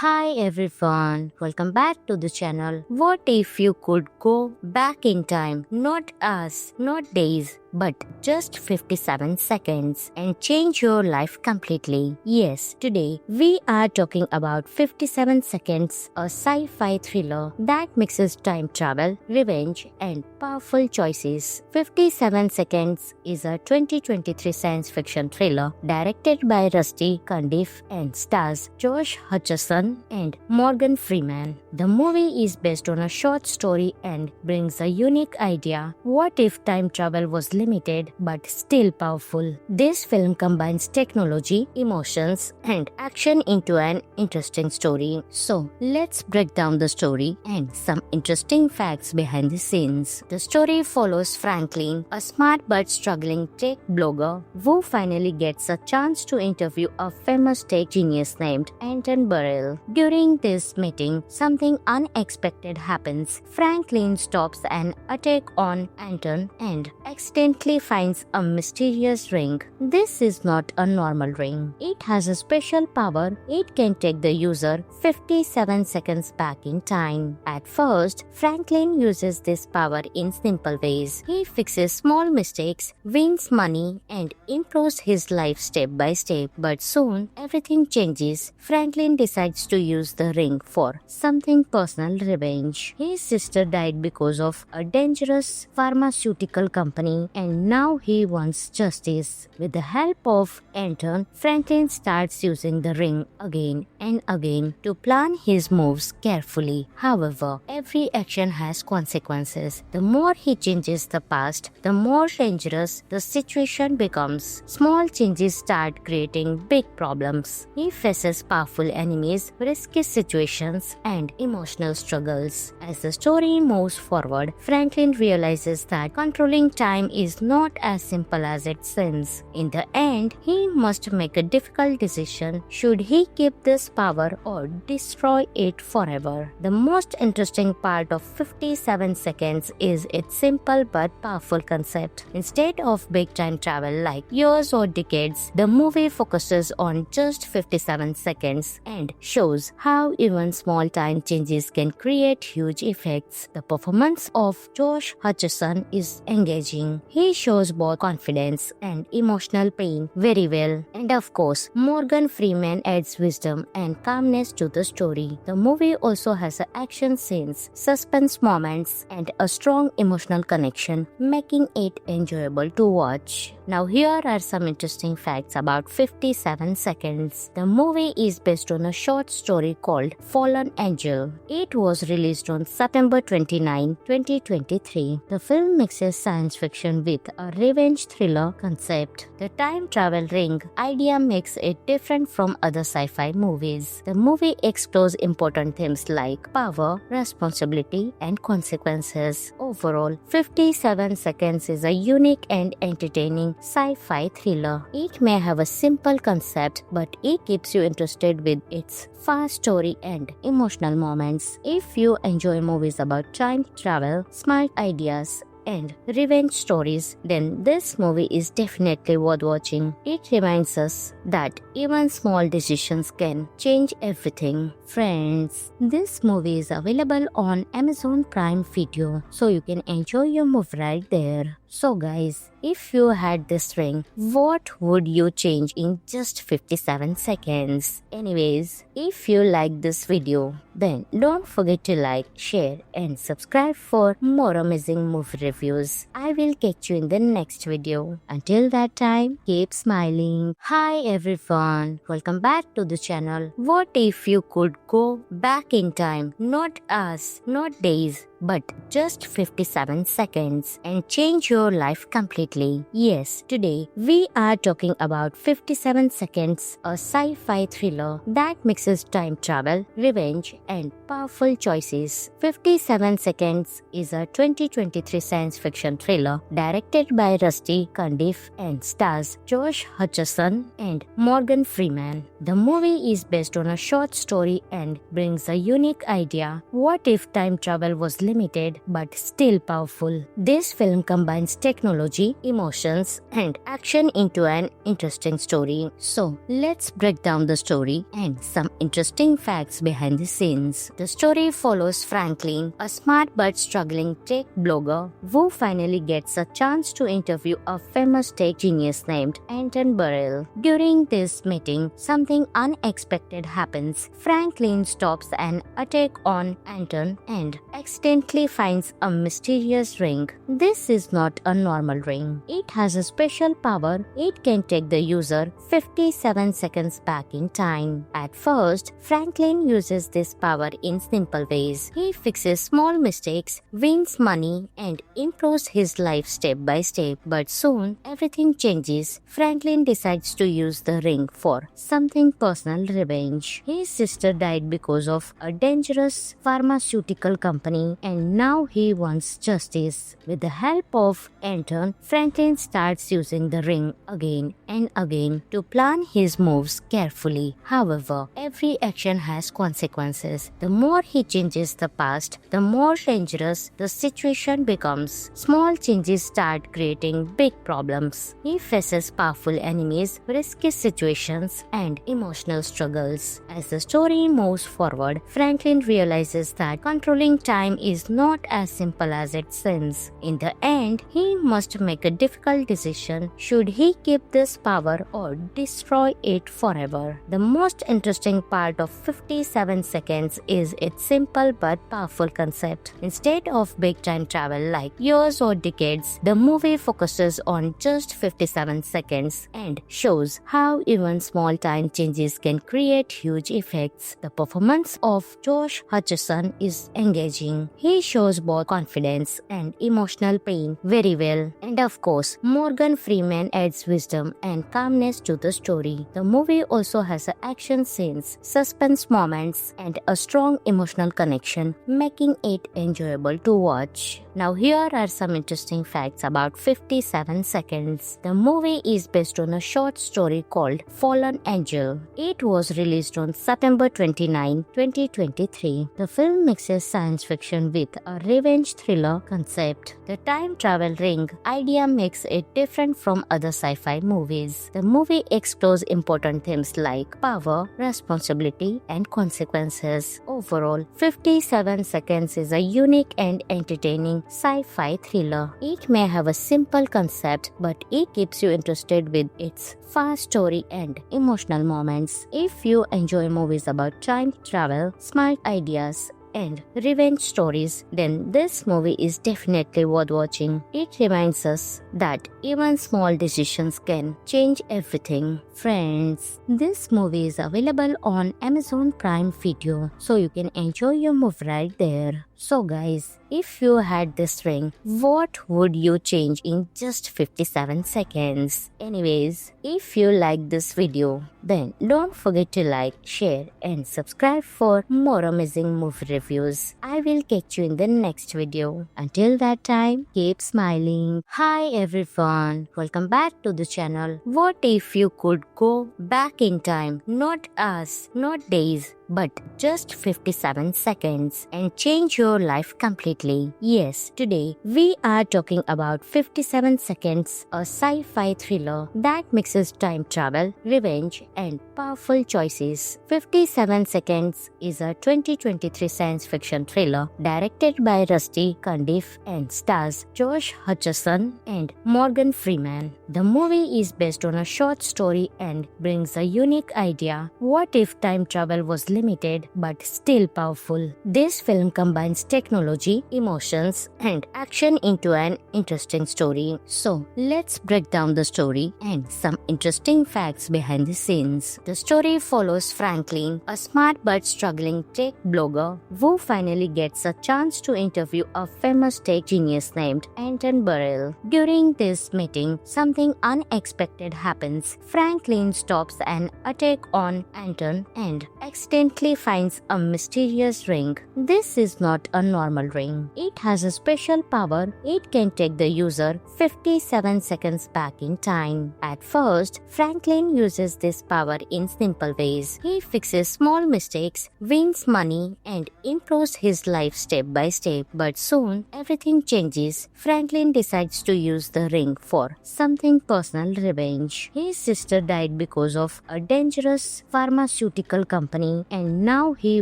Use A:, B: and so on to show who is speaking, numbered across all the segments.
A: Hi everyone, welcome back to the channel. What if you could go back in time? Not hours, not days, but just 57 seconds and change your life completely. Yes, today we are talking about 57 Seconds, a sci-fi thriller that mixes time travel, revenge, and powerful choices. 57 Seconds is a 2023 science fiction thriller directed by Rusty Cundiff and stars Josh Hutcherson and Morgan Freeman. The movie is based on a short story and brings a unique idea. What if time travel was limited but still powerful? This film combines technology, emotions, and action into an interesting story. So, let's break down the story and some interesting facts behind the scenes. The story follows Franklin, a smart but struggling tech blogger who finally gets a chance to interview a famous tech genius named Anton Burrell. During this meeting, something unexpected happens. Franklin stops an attack on Anton and accidentally finds a mysterious ring. This is not a normal ring. It has a special power. It can take the user 57 seconds back in time. At first, Franklin uses this power in simple ways. He fixes small mistakes, wins money, and improves his life step by step. But soon, everything changes. Franklin decides to use the ring for something personal revenge. His sister died because of a dangerous pharmaceutical company, and now he wants justice. With the help of Anton, Franklin starts using the ring again and again to plan his moves carefully. However, every action has consequences. The more he changes the past, the more dangerous the situation becomes. Small changes start creating big problems. He faces powerful enemies, risky situations, and emotional struggles. As the story moves forward, Franklin realizes that controlling time is not as simple as it seems. In the end, he must make a difficult decision. Should he keep this power or destroy it forever? The most interesting part of 57 Seconds is its simple but powerful concept. Instead of big time travel like years or decades, the movie focuses on just 57 seconds and shows how even small time changes can create huge effects. The performance of Josh Hutcherson is engaging. He shows both confidence and emotional pain very well. And of course, Morgan Freeman adds wisdom and calmness to the story. The movie also has action scenes, suspense moments, and a strong emotional connection, making it enjoyable to watch. Now here are some interesting facts about 57 Seconds. The movie is based on a short story called Fallen Angel. It was released on September 29, 2023. The film mixes science fiction with a revenge thriller concept. The time travel ring idea makes it different from other sci-fi movies. The movie explores important themes like power, responsibility, and consequences. Overall, 57 Seconds is a unique and entertaining sci-fi thriller. It may have a simple concept, but it keeps you interested with its fast story and emotional moments. If you enjoy movies about time travel, smart ideas, and revenge stories, then this movie is definitely worth watching. It reminds us that even small decisions can change everything. Friends, this movie is available on Amazon Prime Video, so you can enjoy your movie right there. So guys, if you had this ring, what would you change in just 57 seconds? Anyways, if you like this video, then don't forget to like, share, and subscribe for more amazing movie reviews. I will catch you in the next video. Until that time, keep smiling. Hi everyone, welcome back to the channel. What if you could go back in time? Not hours, not days, but just 57 seconds and change your life completely. Yes, today we are talking about 57 Seconds, a sci-fi thriller that mixes time travel, revenge, and powerful choices. 57 Seconds is a 2023 science fiction thriller directed by Rusty Cundiff and stars Josh Hutcherson and Morgan Freeman. The movie is based on a short story and brings a unique idea. What if time travel was limited but still powerful. This film combines technology, emotions, and action into an interesting story. So, let's break down the story and some interesting facts behind the scenes. The story follows Franklin, a smart but struggling tech blogger who finally gets a chance to interview a famous tech genius named Anton Burrell. During this meeting, something unexpected happens. Franklin stops an attack on Anton and accidentally finds a mysterious ring. This is not a normal ring. It has a special power. It can take the user 57 seconds back in time. At first, Franklin uses this power in simple ways. He fixes small mistakes, wins money, and improves his life step by step. But soon, everything changes. Franklin decides to use the ring for something personal revenge. His sister died because of a dangerous pharmaceutical company, and now he wants justice. With the help of Anton, Franklin starts using the ring again and again to plan his moves carefully. However, every action has consequences. The more he changes the past, the more dangerous the situation becomes. Small changes start creating big problems. He faces powerful enemies, risky situations, and emotional struggles. As the story moves forward, Franklin realizes that controlling time is not as simple as it seems. In the end, he must make a difficult decision. Should he keep this power or destroy it forever? The most interesting part of 57 seconds is its simple but powerful concept. Instead of big time travel like years or decades, the movie focuses on just 57 seconds and shows how even small time changes can create huge effects. The performance of Josh Hutcherson is engaging. He shows both confidence and emotional pain very well. And of course, Morgan Freeman adds wisdom and calmness to the story. The movie also has action scenes, suspense moments, and a strong emotional connection, making it enjoyable to watch. Now here are some interesting facts about 57 seconds. The movie is based on a short story called Fallen Angel. It was released on September 29, 2023. The film mixes science fiction with a revenge thriller concept. The time travel ring idea makes it different from other sci-fi movies. The movie explores important themes like power, responsibility, and consequences. Overall, 57 seconds is a unique and entertaining sci-fi thriller. It may have a simple concept, but it keeps you interested with its fast story and emotional moments. If you enjoy movies about time travel, smart ideas, and revenge stories, then this movie is definitely worth watching. It reminds us that even small decisions can change everything. Friends, this movie is available on Amazon Prime Video, so you can enjoy your movie right there. So guys, if you had this ring, what would you change in just 57 seconds? Anyways, if you like this video, then don't forget to like, share, and subscribe for more amazing movie reviews. I will catch you in the next video. Until that time, keep smiling. Hi everyone, welcome back to the channel. What if you could go back in time? Not hours, not days, but just 57 seconds and change your life completely. Yes, today we are talking about 57 Seconds, a sci-fi thriller that mixes time travel, revenge, and powerful choices. 57 Seconds is a 2023 science fiction thriller directed by Rusty Cundiff and stars Josh Hutcherson and Morgan Freeman. The movie is based on a short story and brings a unique idea. What if time travel was limited but still powerful? This film combines technology, emotions, and action into an interesting story. So, let's break down the story and some interesting facts behind the scenes. The story follows Franklin, a smart but struggling tech blogger who finally gets a chance to interview a famous tech genius named Anton Burrell. During this meeting, something something unexpected happens. Franklin stops an attack on Anton and accidentally finds a mysterious ring. This is not a normal ring. It has a special power. It can take the user 57 seconds back in time. At first, Franklin uses this power in simple ways. He fixes small mistakes, wins money, and improves his life step by step. But soon, everything changes. Franklin decides to use the ring for something personal revenge. His sister died because of a dangerous pharmaceutical company, and now he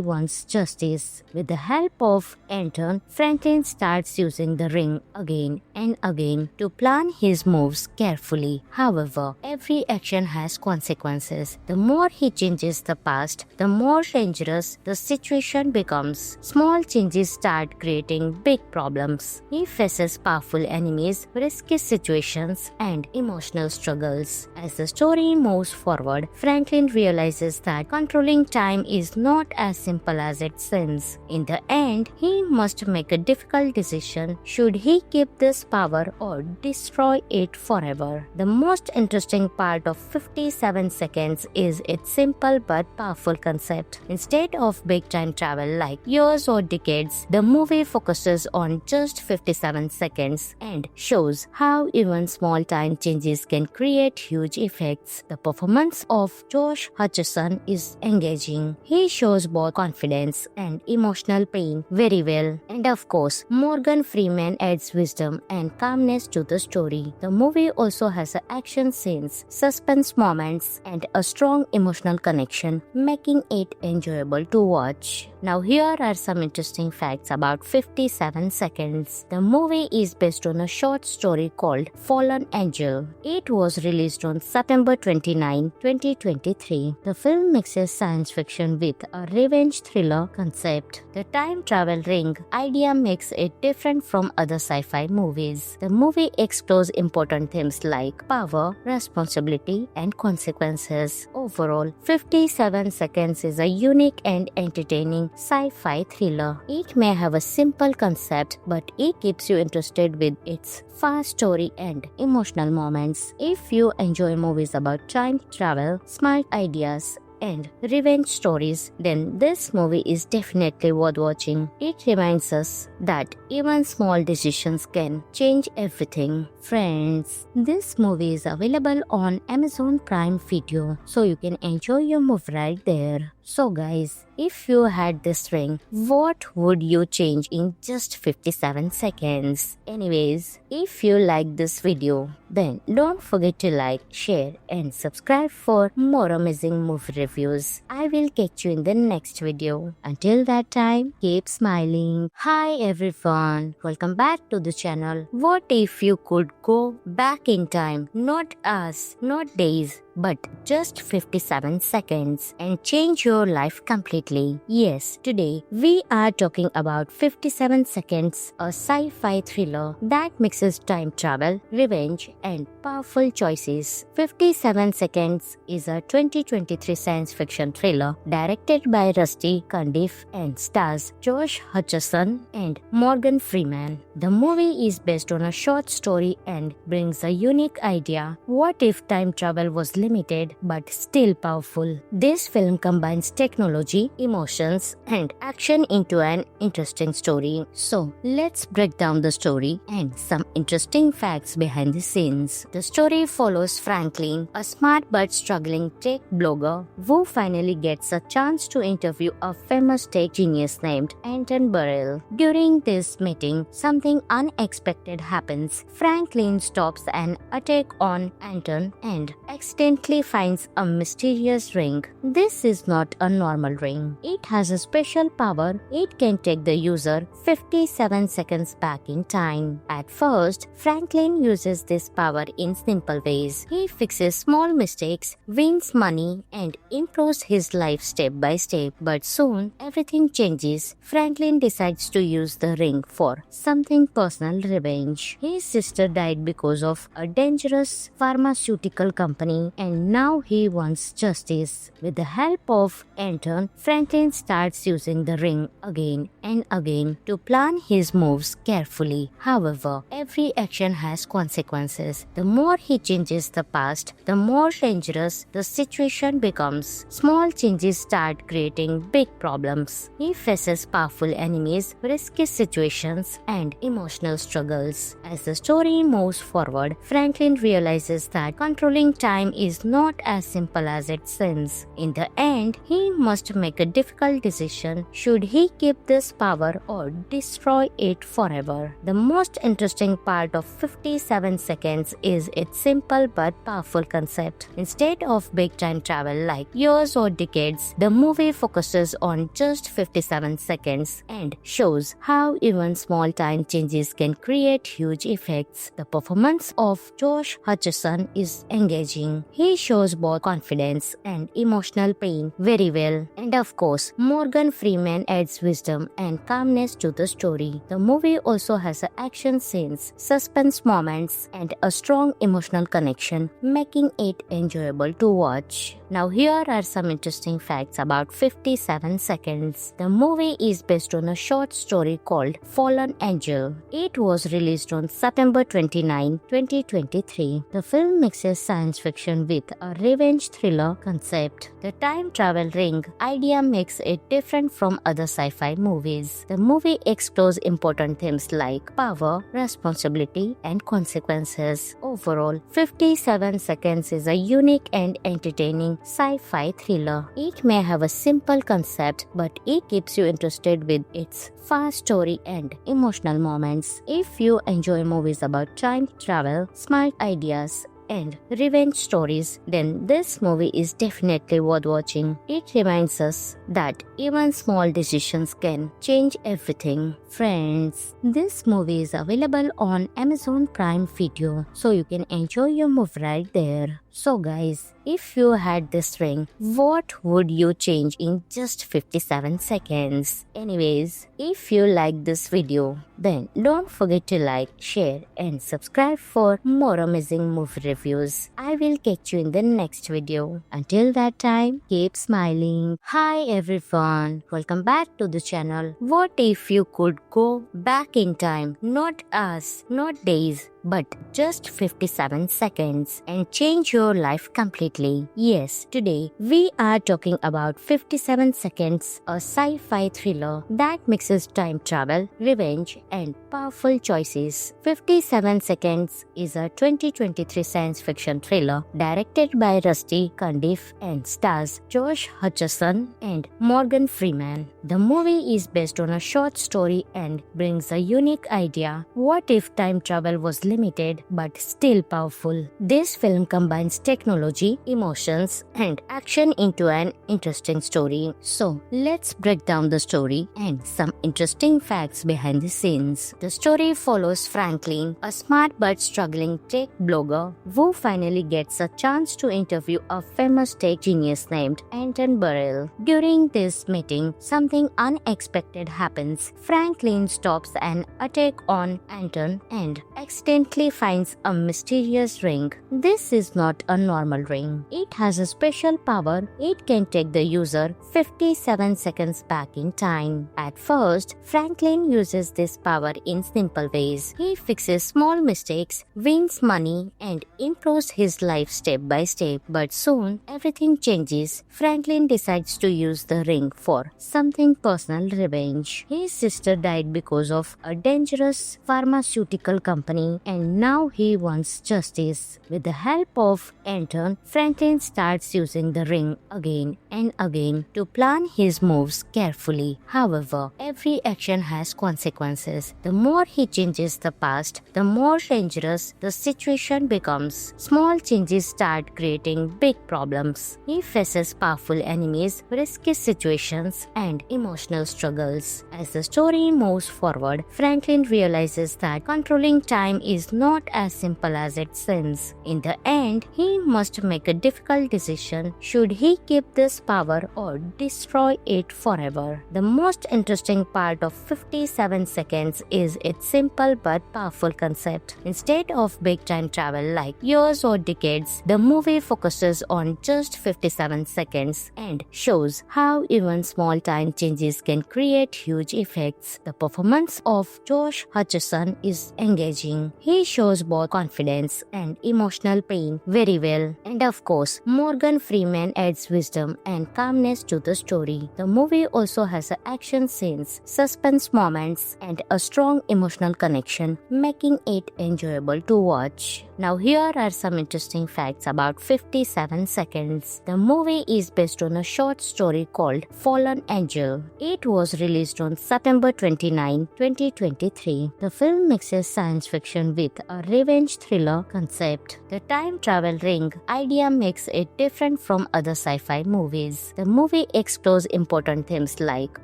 A: wants justice. With the help of Anton, Franklin starts using the ring again and again to plan his moves carefully. However, every action has consequences. The more he changes the past, the more dangerous the situation becomes. Small changes start creating big problems. He faces powerful enemies, risky situations, and emotional struggles. As the story moves forward, Franklin realizes that controlling time is not as simple as it seems. In the end, he must make a difficult decision. Should he keep this power or destroy it forever? The most interesting part of 57 seconds is its simple but powerful concept. Instead of big time travel like years or decades, the movie focuses on just 57 seconds and shows how even small time changes can create huge effects. The performance of Josh Hutcherson is engaging. He shows both confidence and emotional pain very well. And of course, Morgan Freeman adds wisdom and calmness to the story. The movie also has action scenes, suspense moments, and a strong emotional connection, making it enjoyable to watch. Now here are some interesting facts about 57 seconds. The movie is based on a short story called Fallen Angel. It was released on September 29, 2023. The film mixes science fiction with a revenge thriller concept. The time travel ring idea makes it different from other sci-fi movies. The movie explores important themes like power, responsibility, and consequences. Overall, 57 seconds is a unique and entertaining sci-fi thriller. It may have a simple concept, but it keeps you interested with its fast story and emotional moments. If you enjoy movies about time travel, smart ideas, and revenge stories, then this movie is definitely worth watching. It reminds us that even small decisions can change everything. Friends, this movie is available on Amazon Prime Video, so you can enjoy your movie right there. So guys, if you had this ring, what would you change in just 57 seconds? Anyways, if you like this video, then don't forget to like, share, and subscribe for more amazing movie reviews. I will catch you in the next video. Until that time, keep smiling. Hi everyone, welcome back to the channel. What if you could go back in time? Not us, not days, but just 57 seconds and change your life completely. Yes, today we are talking about 57 Seconds, a sci-fi thriller that mixes time travel, revenge, and powerful choices. 57 Seconds is a 2023 science fiction thriller directed by Rusty Cundiff and stars Josh Hutcherson and Morgan Freeman. The movie is based on a short story and brings a unique idea. What if time travel was limited but still powerful? This film combines technology, emotions, and action into an interesting story. So, let's break down the story and some interesting facts behind the scenes. The story follows Franklin, a smart but struggling tech blogger who finally gets a chance to interview a famous tech genius named Anton Burrell. During this meeting, something unexpected happens. Franklin stops an attack on Anton and accidentally finds a mysterious ring. This is not a normal ring. It has a special power. It can take the user 57 seconds back in time. At first, Franklin uses this power in simple ways. He fixes small mistakes, wins money, and improves his life step by step. But soon, everything changes. Franklin decides to use the ring for something personal revenge. His sister died because of a dangerous pharmaceutical company, and now he wants justice. With the help of of Anton, Franklin starts using the ring again and again to plan his moves carefully. However, every action has consequences. The more he changes the past, the more dangerous the situation becomes. Small changes start creating big problems. He faces powerful enemies, risky situations, and emotional struggles. As the story moves forward, Franklin realizes that controlling time is not as simple as it seems. In the end, he must make a difficult decision. Should he keep this power or destroy it forever? The most interesting part of 57 seconds is its simple but powerful concept. Instead of big time travel like years or decades, the movie focuses on just 57 seconds and shows how even small time changes can create huge effects. The performance of Josh Hutcherson is engaging. He shows both confidence and emotional pain very well. And of course, Morgan Freeman adds wisdom and calmness to the story. The movie also has action scenes, suspense moments, and a strong emotional connection, making it enjoyable to watch. Now here are some interesting facts about 57 seconds. The movie is based on a short story called Fallen Angel. It was released on September 29, 2023. The film mixes science fiction with a revenge thriller concept. The time travel ring idea makes it different from other sci-fi movies. The movie explores important themes like power, responsibility, and consequences. Overall, 57 seconds is a unique and entertaining sci-fi thriller. It may have a simple concept, but it keeps you interested with its fast story and emotional moments. If you enjoy movies about time travel, smart ideas, and revenge stories, then this movie is definitely worth watching. It reminds us that even small decisions can change everything. Friends, this movie is available on Amazon Prime Video, so you can enjoy your movie right there. So guys, if you had this ring, what would you change in just 57 seconds? Anyways, if you like this video, then don't forget to like, share, and subscribe for more amazing movie reviews. I will catch you in the next video. Until that time, keep smiling. Hi everyone, welcome back to the channel. What if you could go back in time? Not hours, not days, but just 57 seconds and change your life completely. Yes, today we are talking about 57 Seconds, a sci-fi thriller that mixes time travel, revenge, and powerful choices. 57 Seconds is a 2023 science fiction thriller directed by Rusty Cundiff and stars Josh Hutcherson and Morgan Freeman. The movie is based on a short story and brings a unique idea. What if time travel was limited but still powerful? This film combines technology, emotions, and action into an interesting story. So, let's break down the story and some interesting facts behind the scenes. The story follows Franklin, a smart but struggling tech blogger who finally gets a chance to interview a famous tech genius named Anton Burrell. During this meeting, something unexpected happens. Franklin stops an attack on Anton and accidentally finds a mysterious ring. This is not a normal ring. It has a special power. It can take the user 57 seconds back in time. At first, Franklin uses this power in simple ways. He fixes small mistakes, wins money, and improves his life step by step. But soon, everything changes. Franklin decides to use the ring for something personal: revenge. His sister died because of a dangerous pharmaceutical company, and now he wants justice. With the help of Anton, Franklin starts using the ring again and again to plan his moves carefully. However, every action has consequences. The more he changes the past, the more dangerous the situation becomes. Small changes start creating big problems. He faces powerful enemies, risky situations, and emotional struggles. As the story moves forward, Franklin realizes that controlling time is is not as simple as it seems. In the end, he must make a difficult decision. Should he keep this power or destroy it forever? The most interesting part of 57 seconds is its simple but powerful concept. Instead of big time travel like years or decades, the movie focuses on just 57 seconds and shows how even small time changes can create huge effects. The performance of Josh Hutcherson is engaging. He shows both confidence and emotional pain very well. And of course, Morgan Freeman adds wisdom and calmness to the story. The movie also has action scenes, suspense moments, and a strong emotional connection, making it enjoyable to watch. Now here are some interesting facts about 57 seconds. The movie is based on a short story called Fallen Angel. It was released on September 29, 2023. The film mixes science fiction with a revenge thriller concept. The time travel ring idea makes it different from other sci-fi movies. The movie explores important themes like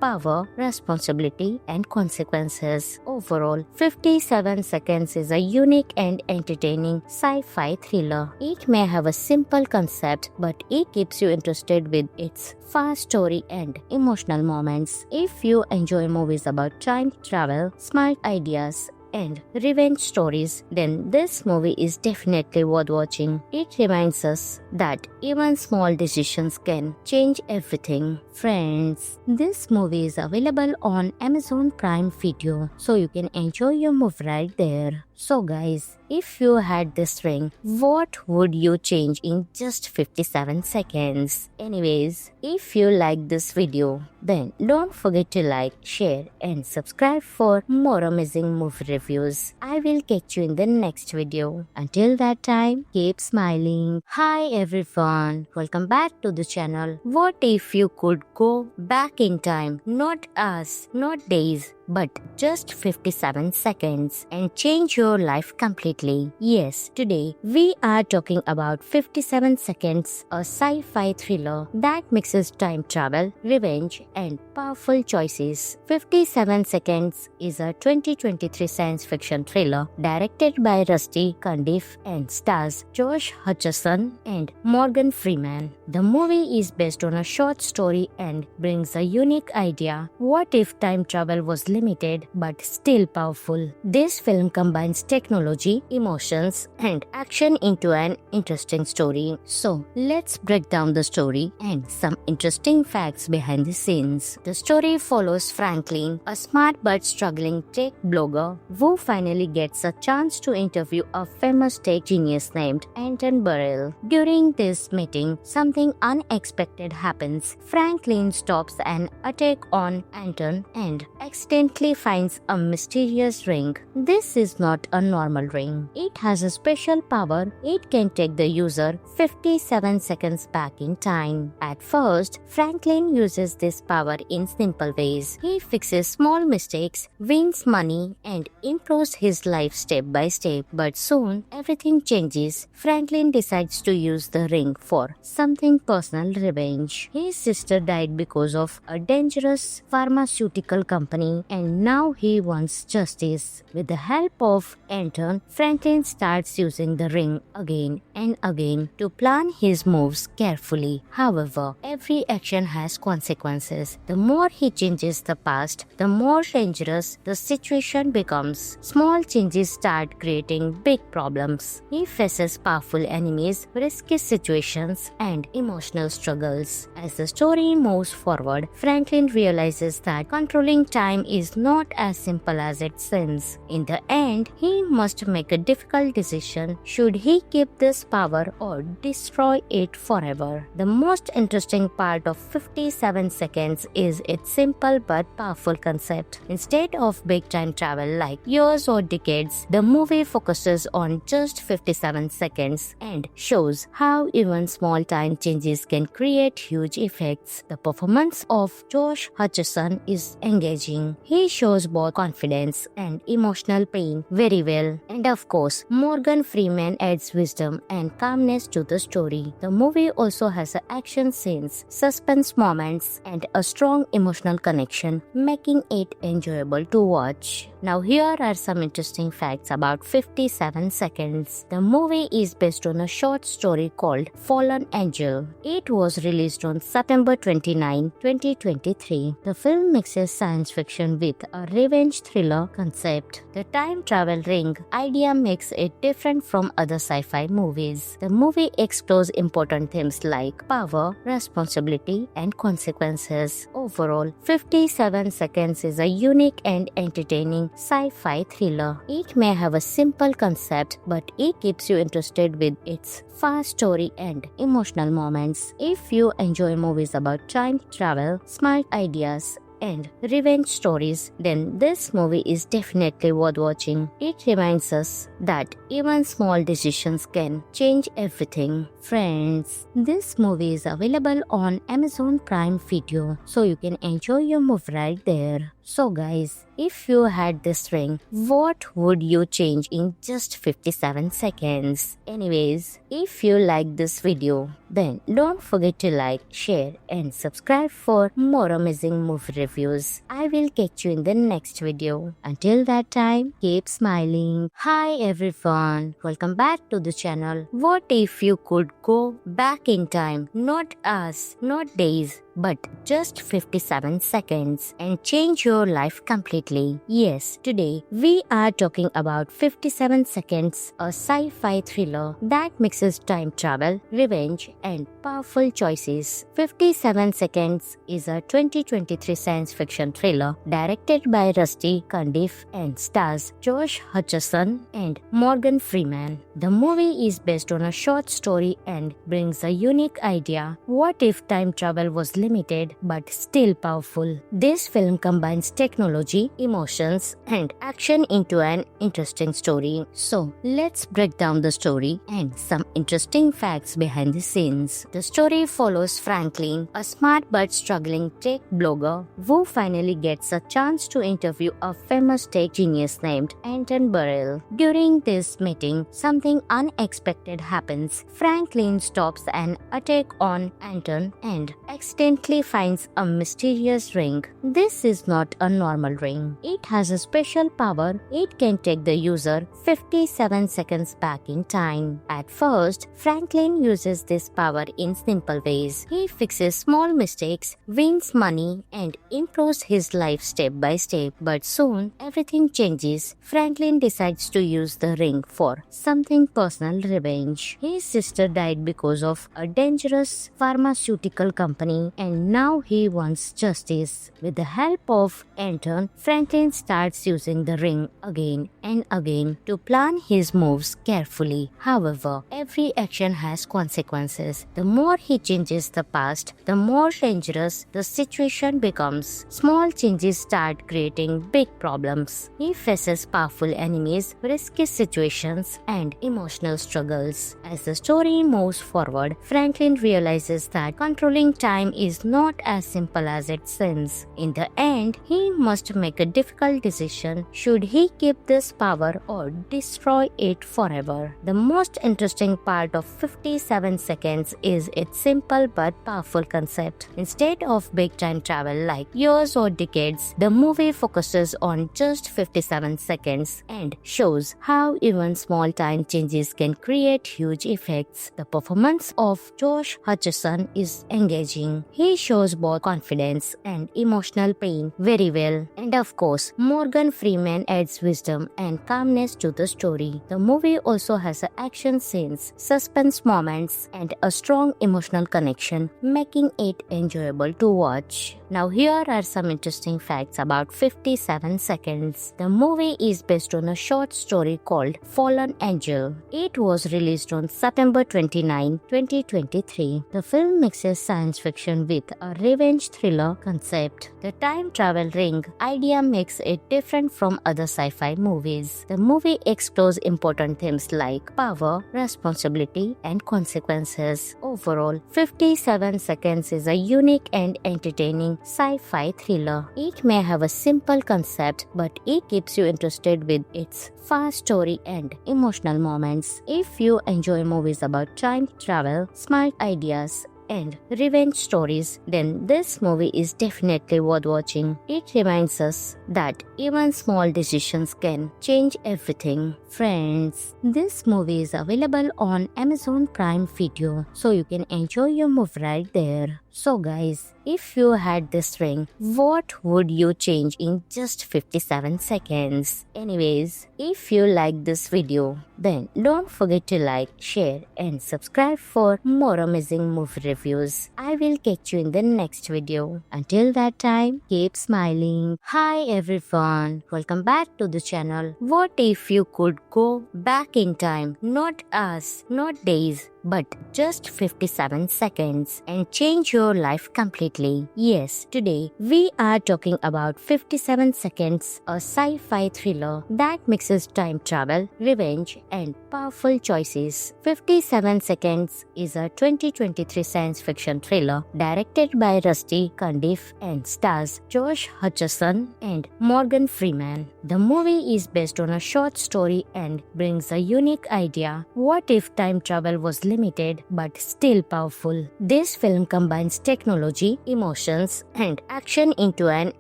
A: power, responsibility, and consequences. Overall, 57 seconds is a unique and entertaining sci-fi thriller. It may have a simple concept, but it keeps you interested with its fast story and emotional moments. If you enjoy movies about time travel, smart ideas, and revenge stories, then this movie is definitely worth watching. It reminds us that even small decisions can change everything. Friends, this movie is available on Amazon Prime Video, so you can enjoy your movie right there. So guys, if you had this ring, what would you change in just 57 seconds? Anyways, if you like this video, then don't forget to like, share, and subscribe for more amazing movie reviews. I will catch you in the next video. Until that time, keep smiling. Hi everyone, welcome back to the channel. What if you could go back in time? Not hours, not days, but just 57 seconds and change your life completely. Yes, today we are talking about 57 Seconds, a sci-fi thriller that mixes time travel, revenge, and powerful choices. 57 Seconds is a 2023 science fiction thriller directed by Rusty Cundiff and stars Josh Hutcherson and Morgan Freeman. The movie is based on a short story and brings a unique idea. What if time travel was limited but still powerful? This film combines technology, emotions, and action into an interesting story. So, let's break down the story and some interesting facts behind the scenes. The story follows Franklin, a smart but struggling tech blogger who finally gets a chance to interview a famous tech genius named Anton Burrell. During this meeting, something unexpected happens. Franklin stops an attack on Anton and accidentally finds a mysterious ring. This is not a normal ring. It has a special power. It can take the user 57 seconds back in time. At first, Franklin uses this power in simple ways. He fixes small mistakes, wins money, and improves his life step by step. But soon, everything changes. Franklin decides to use the ring for something personal revenge. His sister died because of a dangerous pharmaceutical company, and now he wants justice. With the help of Anton, Franklin starts using the ring again and again to plan his moves carefully. However, every action has consequences. The more he changes the past, the more dangerous the situation becomes. Small changes start creating big problems. He faces powerful enemies, risky situations, and emotional struggles. As the story moves forward, Franklin realizes that controlling time is not as simple as it seems. In the end, he must make a difficult decision. Should he keep this power or destroy it forever? The most interesting part of 57 Seconds is its simple but powerful concept. Instead of big time travel like years or decades, the movie focuses on just 57 seconds and shows how even small time changes can create huge effects. The performance of Josh Hutcherson is engaging. He shows both confidence and emotional pain very well. And of course, Morgan Freeman adds wisdom and calmness to the story. The movie also has action scenes, suspense moments, and a strong emotional connection, making it enjoyable to watch. Now here are some interesting facts about 57 Seconds. The movie is based on a short story called Fallen Angel. It was released on September 29, 2023. The film mixes science fiction with a revenge thriller concept. The time travel ring idea makes it different from other sci-fi movies. The movie explores important themes like power, responsibility, and consequences. Overall, 57 Seconds is a unique and entertaining sci-fi thriller. It may have a simple concept, but it keeps you interested with its fast story and emotional moments. If you enjoy movies about time travel, smart ideas, and revenge stories, then this movie is definitely worth watching. It reminds us that even small decisions can change everything. Friends, this movie is available on Amazon Prime Video, so you can enjoy your movie right there. So guys, if you had this ring, what would you change in just 57 seconds? Anyways, if you like this video, then don't forget to like, share, and subscribe for more amazing movie reviews. I will catch you in the next video. Until that time, keep smiling. Hi everyone, welcome back to the channel. What if you could go back in time? Not hours, not days, but just 57 seconds and change your life completely. Yes, today we are talking about 57 Seconds, a sci-fi thriller that mixes time travel, revenge, and powerful choices. 57 Seconds is a 2023 science fiction thriller directed by Rusty Cundiff and stars Josh Hutcherson and Morgan Freeman. The movie is based on a short story and brings a unique idea. What if time travel was limited but still powerful? This film combines technology, emotions, and action into an interesting story. So, let's break down the story and some interesting facts behind the scenes. The story follows Franklin, a smart but struggling tech blogger who finally gets a chance to interview a famous tech genius named Anton Burrell. During this meeting, something unexpected happens. Franklin stops an attack on Anton and accidentally finds a mysterious ring. This is not a normal ring. It has a special power. It can take the user 57 seconds back in time. At first, Franklin uses this power in simple ways. He fixes small mistakes, wins money, and improves his life step by step. But soon, everything changes. Franklin decides to use the ring for something personal revenge. His sister died because of a dangerous pharmaceutical company, and now he wants justice. With the help of Anton, Franklin starts using the ring again and again to plan his moves carefully. However, every action has consequences. The more he changes the past, the more dangerous the situation becomes. Small changes start creating big problems. He faces powerful enemies, risky situations, and emotional struggles. As the story moves forward, Franklin realizes that controlling time is not as simple as it seems. In the end, he must make a difficult decision. Should he keep this power or destroy it forever? The most interesting part of 57 Seconds is its simple but powerful concept. Instead of big time travel like years or decades, the movie focuses on just 57 seconds and shows how even small time changes can create huge effects. The performance of Josh Hutcherson is engaging. He shows both confidence and emotional pain very well. And of course, Morgan Freeman adds wisdom and calmness to the story. The movie also has action scenes, suspense moments, and a strong emotional connection, making it enjoyable to watch. Now here are some interesting facts about 57 Seconds. The movie is based on a short story called Fallen Angel. It was released on September 29, 2023. The film mixes science fiction with a revenge thriller concept. The time travel ring idea makes it different from other sci-fi movies. The movie explores important themes like power, responsibility, and consequences. Overall, 57 Seconds is a unique and entertaining sci-fi thriller. It may have a simple concept, but it keeps you interested with its fast story and emotional moments. If you enjoy movies about time travel, smart ideas, and revenge stories, then this movie is definitely worth watching. It reminds us that even small decisions can change everything. Friends, this movie is available on Amazon Prime Video, so you can enjoy your movie right there. So guys, if you had this ring, what would you change in just 57 seconds? Anyways, if you like this video, then don't forget to like, share and subscribe for more amazing movie reviews. I will catch you in the next video. Until that time, keep smiling. Hi everyone, welcome back to the channel. What if you could go back in time? Not hours, not days, but just 57 seconds and change your life completely. Yes, today we are talking about 57 Seconds, a sci-fi thriller that mixes time travel, revenge and powerful choices. 57 Seconds is a 2023 science fiction thriller directed by Rusty Cundiff and stars Josh Hutcherson and Morgan Freeman. The movie is based on a short story and brings a unique idea. What if time travel was limited but still powerful? This film combines technology, emotions, and action into an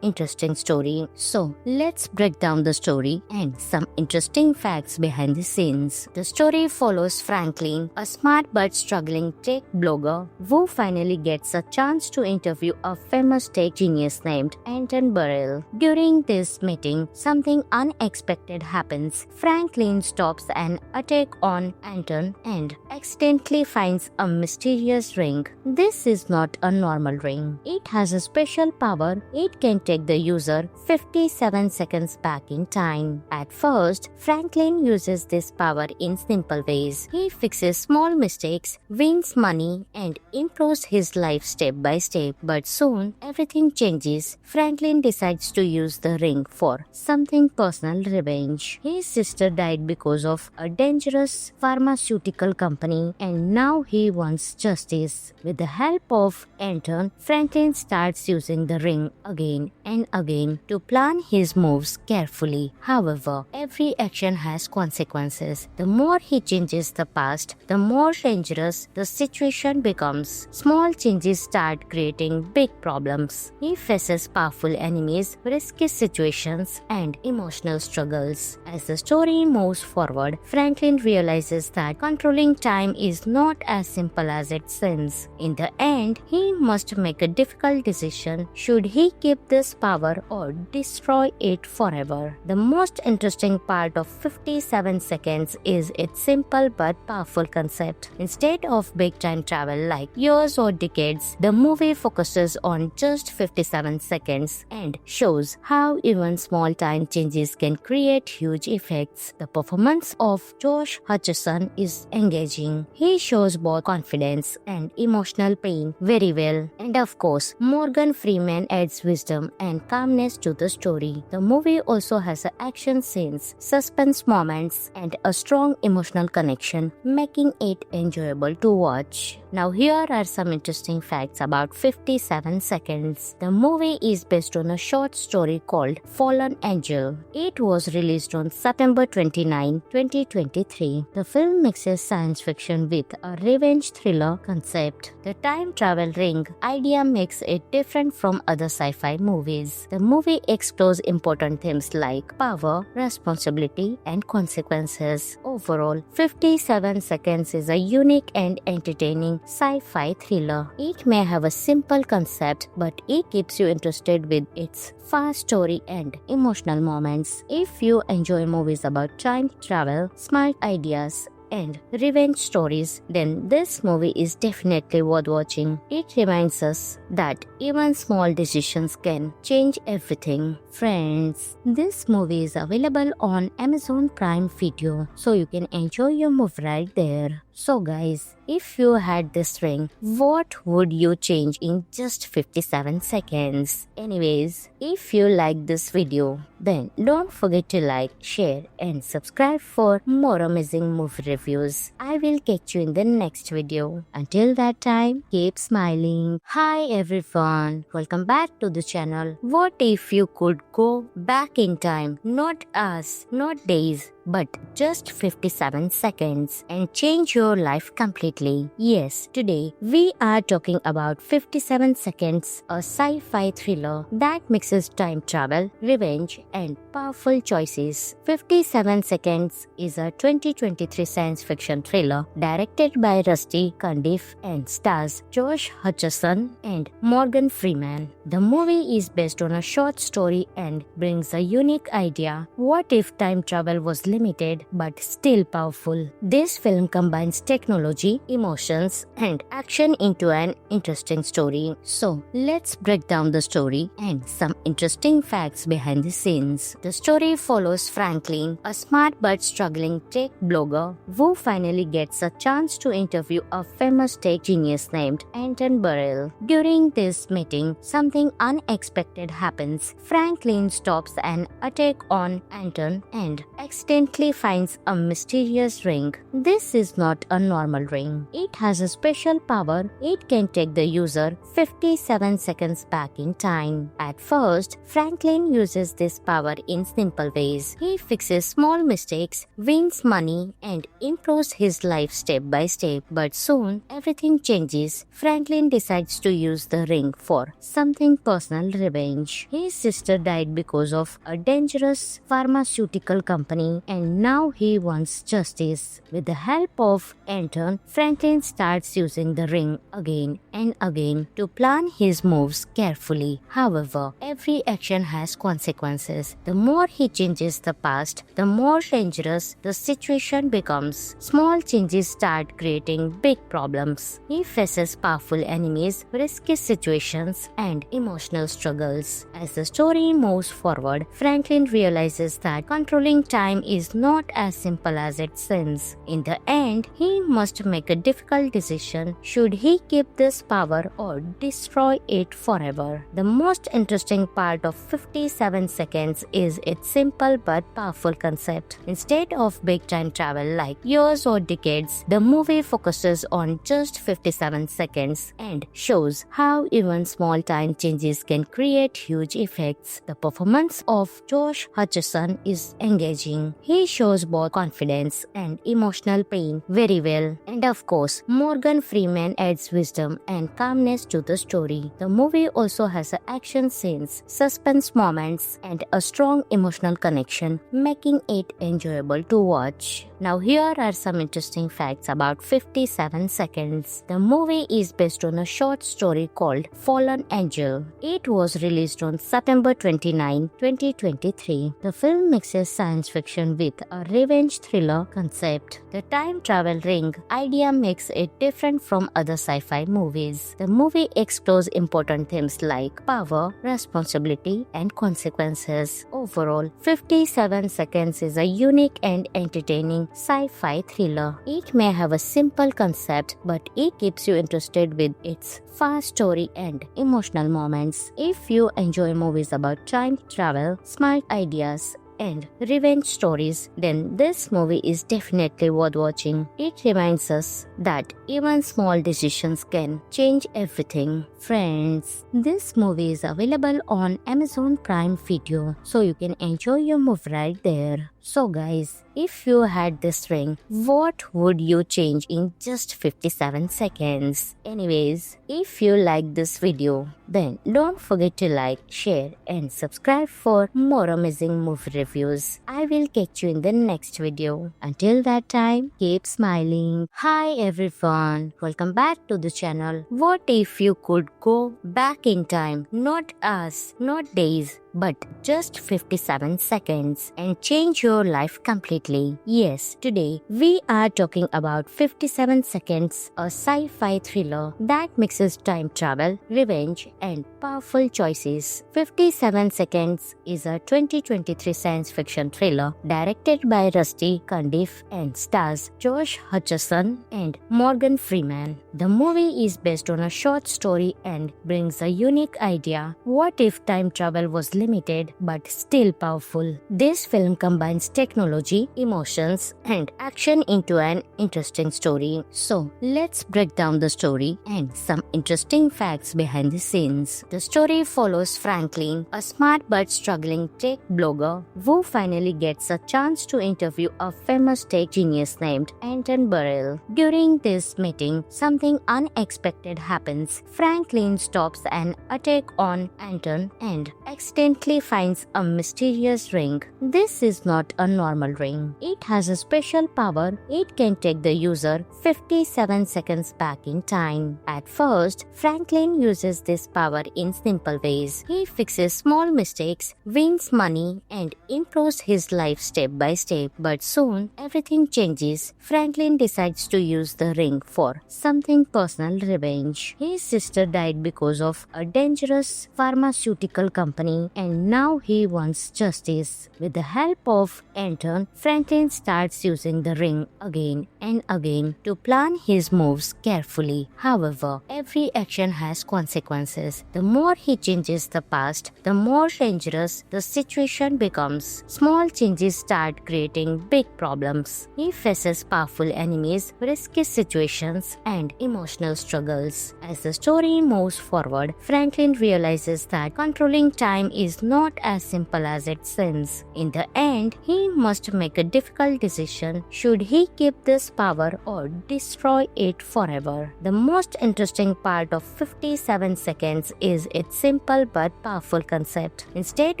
A: interesting story. So, let's break down the story and some interesting facts behind the scenes. The story follows Franklin, a smart but struggling tech blogger who finally gets a chance to interview a famous tech genius named Anton Burrell. During this meeting, something unexpected happens. Franklin stops an attack on Anton and accidentally finds a mysterious ring. This is not a normal ring. It has a special power. It can take the user 57 seconds back in time. At first, Franklin uses this power in simple ways. He fixes small mistakes, wins money, and improves his life step by step. But soon, everything changes. Franklin decides to use the ring for something personal: revenge. His sister died because of a dangerous pharmaceutical company, and now he wants justice. With the help of Anton, Franklin starts using the ring again and again to plan his moves carefully. However, every action has consequences. The more he changes the past, the more dangerous the situation becomes. Small changes start creating big problems. He faces powerful enemies, risky situations, and emotional struggles. As the story moves forward, Franklin realizes that controlling time is not as simple as it seems. In the end, he must make a difficult decision. Should he keep this power or destroy it forever? The most interesting part of 57 Seconds is its simple but powerful concept. Instead of big time travel like years or decades, the movie focuses on just 57 seconds and shows how even small time changes can create huge effects. The performance of Josh Hutcherson is engaging. He shows both confidence and emotional pain very well. And of course, Morgan Freeman adds wisdom and calmness to the story. The movie also has action scenes, suspense moments, and a strong emotional connection, making it enjoyable to watch. Now here are some interesting facts about 57 Seconds. The movie is based on a short story called Fallen Angel. It was released on September 29, 2023. The film mixes science fiction with a revenge thriller concept. The time travel ring idea makes it different from other sci-fi movies. The movie explores important themes like power, responsibility, and consequences. Overall, 57 Seconds is a unique and entertaining sci-fi thriller. It may have a simple concept, but it keeps you interested with its fast story and emotional moments. If you enjoy movies about time travel, smart ideas, and revenge stories, then this movie is definitely worth watching. It reminds us that even small decisions can change everything. Friends, this movie is available on Amazon Prime Video, so you can enjoy your movie right there. So guys, if you had this ring, what would you change in just 57 seconds? Anyways, if you like this video, then don't forget to like, share and subscribe for more amazing movie reviews. I will catch you in the next video. Until that time, keep smiling. Hi everyone, welcome back to the channel. What if you could go back in time? Not hours, not days, but just 57 seconds and change your life completely. Yes, today we are talking about 57 Seconds, a sci-fi thriller that mixes time travel, revenge, and powerful choices. 57 Seconds is a 2023 science fiction thriller directed by Rusty Cundiff and stars Josh Hutcherson and Morgan Freeman. The movie is based on a short story and brings a unique idea. What if time travel was limited but still powerful? This film combines technology, emotions, and action into an interesting story. So, let's break down the story and some interesting facts behind the scenes. The story follows Franklin, a smart but struggling tech blogger who finally gets a chance to interview a famous tech genius named Anton Burrell. During this meeting, something unexpected happens. Franklin stops an attack on Anton and accidentally finds a mysterious ring. This is not a normal ring. It has a special power. It can take the user 57 seconds back in time. At first, Franklin uses this power in simple ways. He fixes small mistakes, wins money, and improves his life step by step. But soon, everything changes. Franklin decides to use the ring for something personal: revenge. His sister died because of a dangerous pharmaceutical company, and now he wants justice. With the help of Anton, Franklin starts using the ring again and again to plan his moves carefully. However, every action has consequences. The more he changes the past, the more dangerous the situation becomes. Small changes start creating big problems. He faces powerful enemies, risky situations, and emotional struggles. As the story moves forward, Franklin realizes that controlling time is not as simple as it seems. In the end, he must make a difficult decision. Should he keep this power or destroy it forever? The most interesting part of 57 Seconds is its simple but powerful concept. Instead of big time travel like years or decades, the movie focuses on just 57 seconds and shows how even small time changes can create huge effects. The performance of Josh Hutcherson is engaging. He shows both confidence and emotional pain very well. And of course, Morgan Freeman adds wisdom and calmness to the story. The movie also has action scenes, suspense moments, and a strong emotional connection, making it enjoyable to watch. Now here are some interesting facts about 57 Seconds. The movie is based on a short story called Fallen Angel. It was released on September 29, 2023. The film mixes science fiction with a revenge thriller concept. The time travel ring idea makes it different from other sci-fi movies. The movie explores important themes like power, responsibility, and consequences. Overall, 57 Seconds is a unique and entertaining sci-fi thriller. It may have a simple concept, but it keeps you interested with its fast story and emotional moments. If you enjoy movies about time travel, smart ideas, and revenge stories, then this movie is definitely worth watching. It reminds us that even small decisions can change everything. Friends, this movie is available on Amazon Prime Video, so you can enjoy your movie right there. So guys, if you had this ring, what would you change in just 57 seconds? Anyways, if you like this video, then don't forget to like, share, and subscribe for more amazing movie reviews. I will catch you in the next video. Until that time, keep smiling. Hi everyone, welcome back to the channel. What if you could go back in time? Not hours, not days, but just 57 seconds and change your life completely. Yes, today we are talking about 57 Seconds, a sci-fi thriller that mixes time travel, revenge, and powerful choices. 57 Seconds is a 2023 science fiction thriller directed by Rusty Cundiff and stars Josh Hutcherson and Morgan Freeman. The movie is based on a short story and brings a unique idea. What if time travel was limited but still powerful. This film combines technology, emotions, and action into an interesting story. So, let's break down the story and some interesting facts behind the scenes. The story follows Franklin, a smart but struggling tech blogger who finally gets a chance to interview a famous tech genius named Anton Burrell. During this meeting, something unexpected happens. Franklin stops an attack on Anton and accidentally finds a mysterious ring. This is not a normal ring. It has a special power. It can take the user 57 seconds back in time. At first, Franklin uses this power in simple ways. He fixes small mistakes, wins money, and improves his life step by step. But soon, everything changes. Franklin decides to use the ring for something personal revenge. His sister died because of a dangerous pharmaceutical company, and now he wants justice. With the help of Anton, Franklin starts using the ring again and again to plan his moves carefully. However, every action has consequences. The more he changes the past, the more dangerous the situation becomes. Small changes start creating big problems. He faces powerful enemies, risky situations, and emotional struggles. As the story moves forward, Franklin realizes that controlling time is not as simple as it seems. In the end, he must make a difficult decision. Should he keep this power or destroy it forever? The most interesting part of 57 seconds is its simple but powerful concept. Instead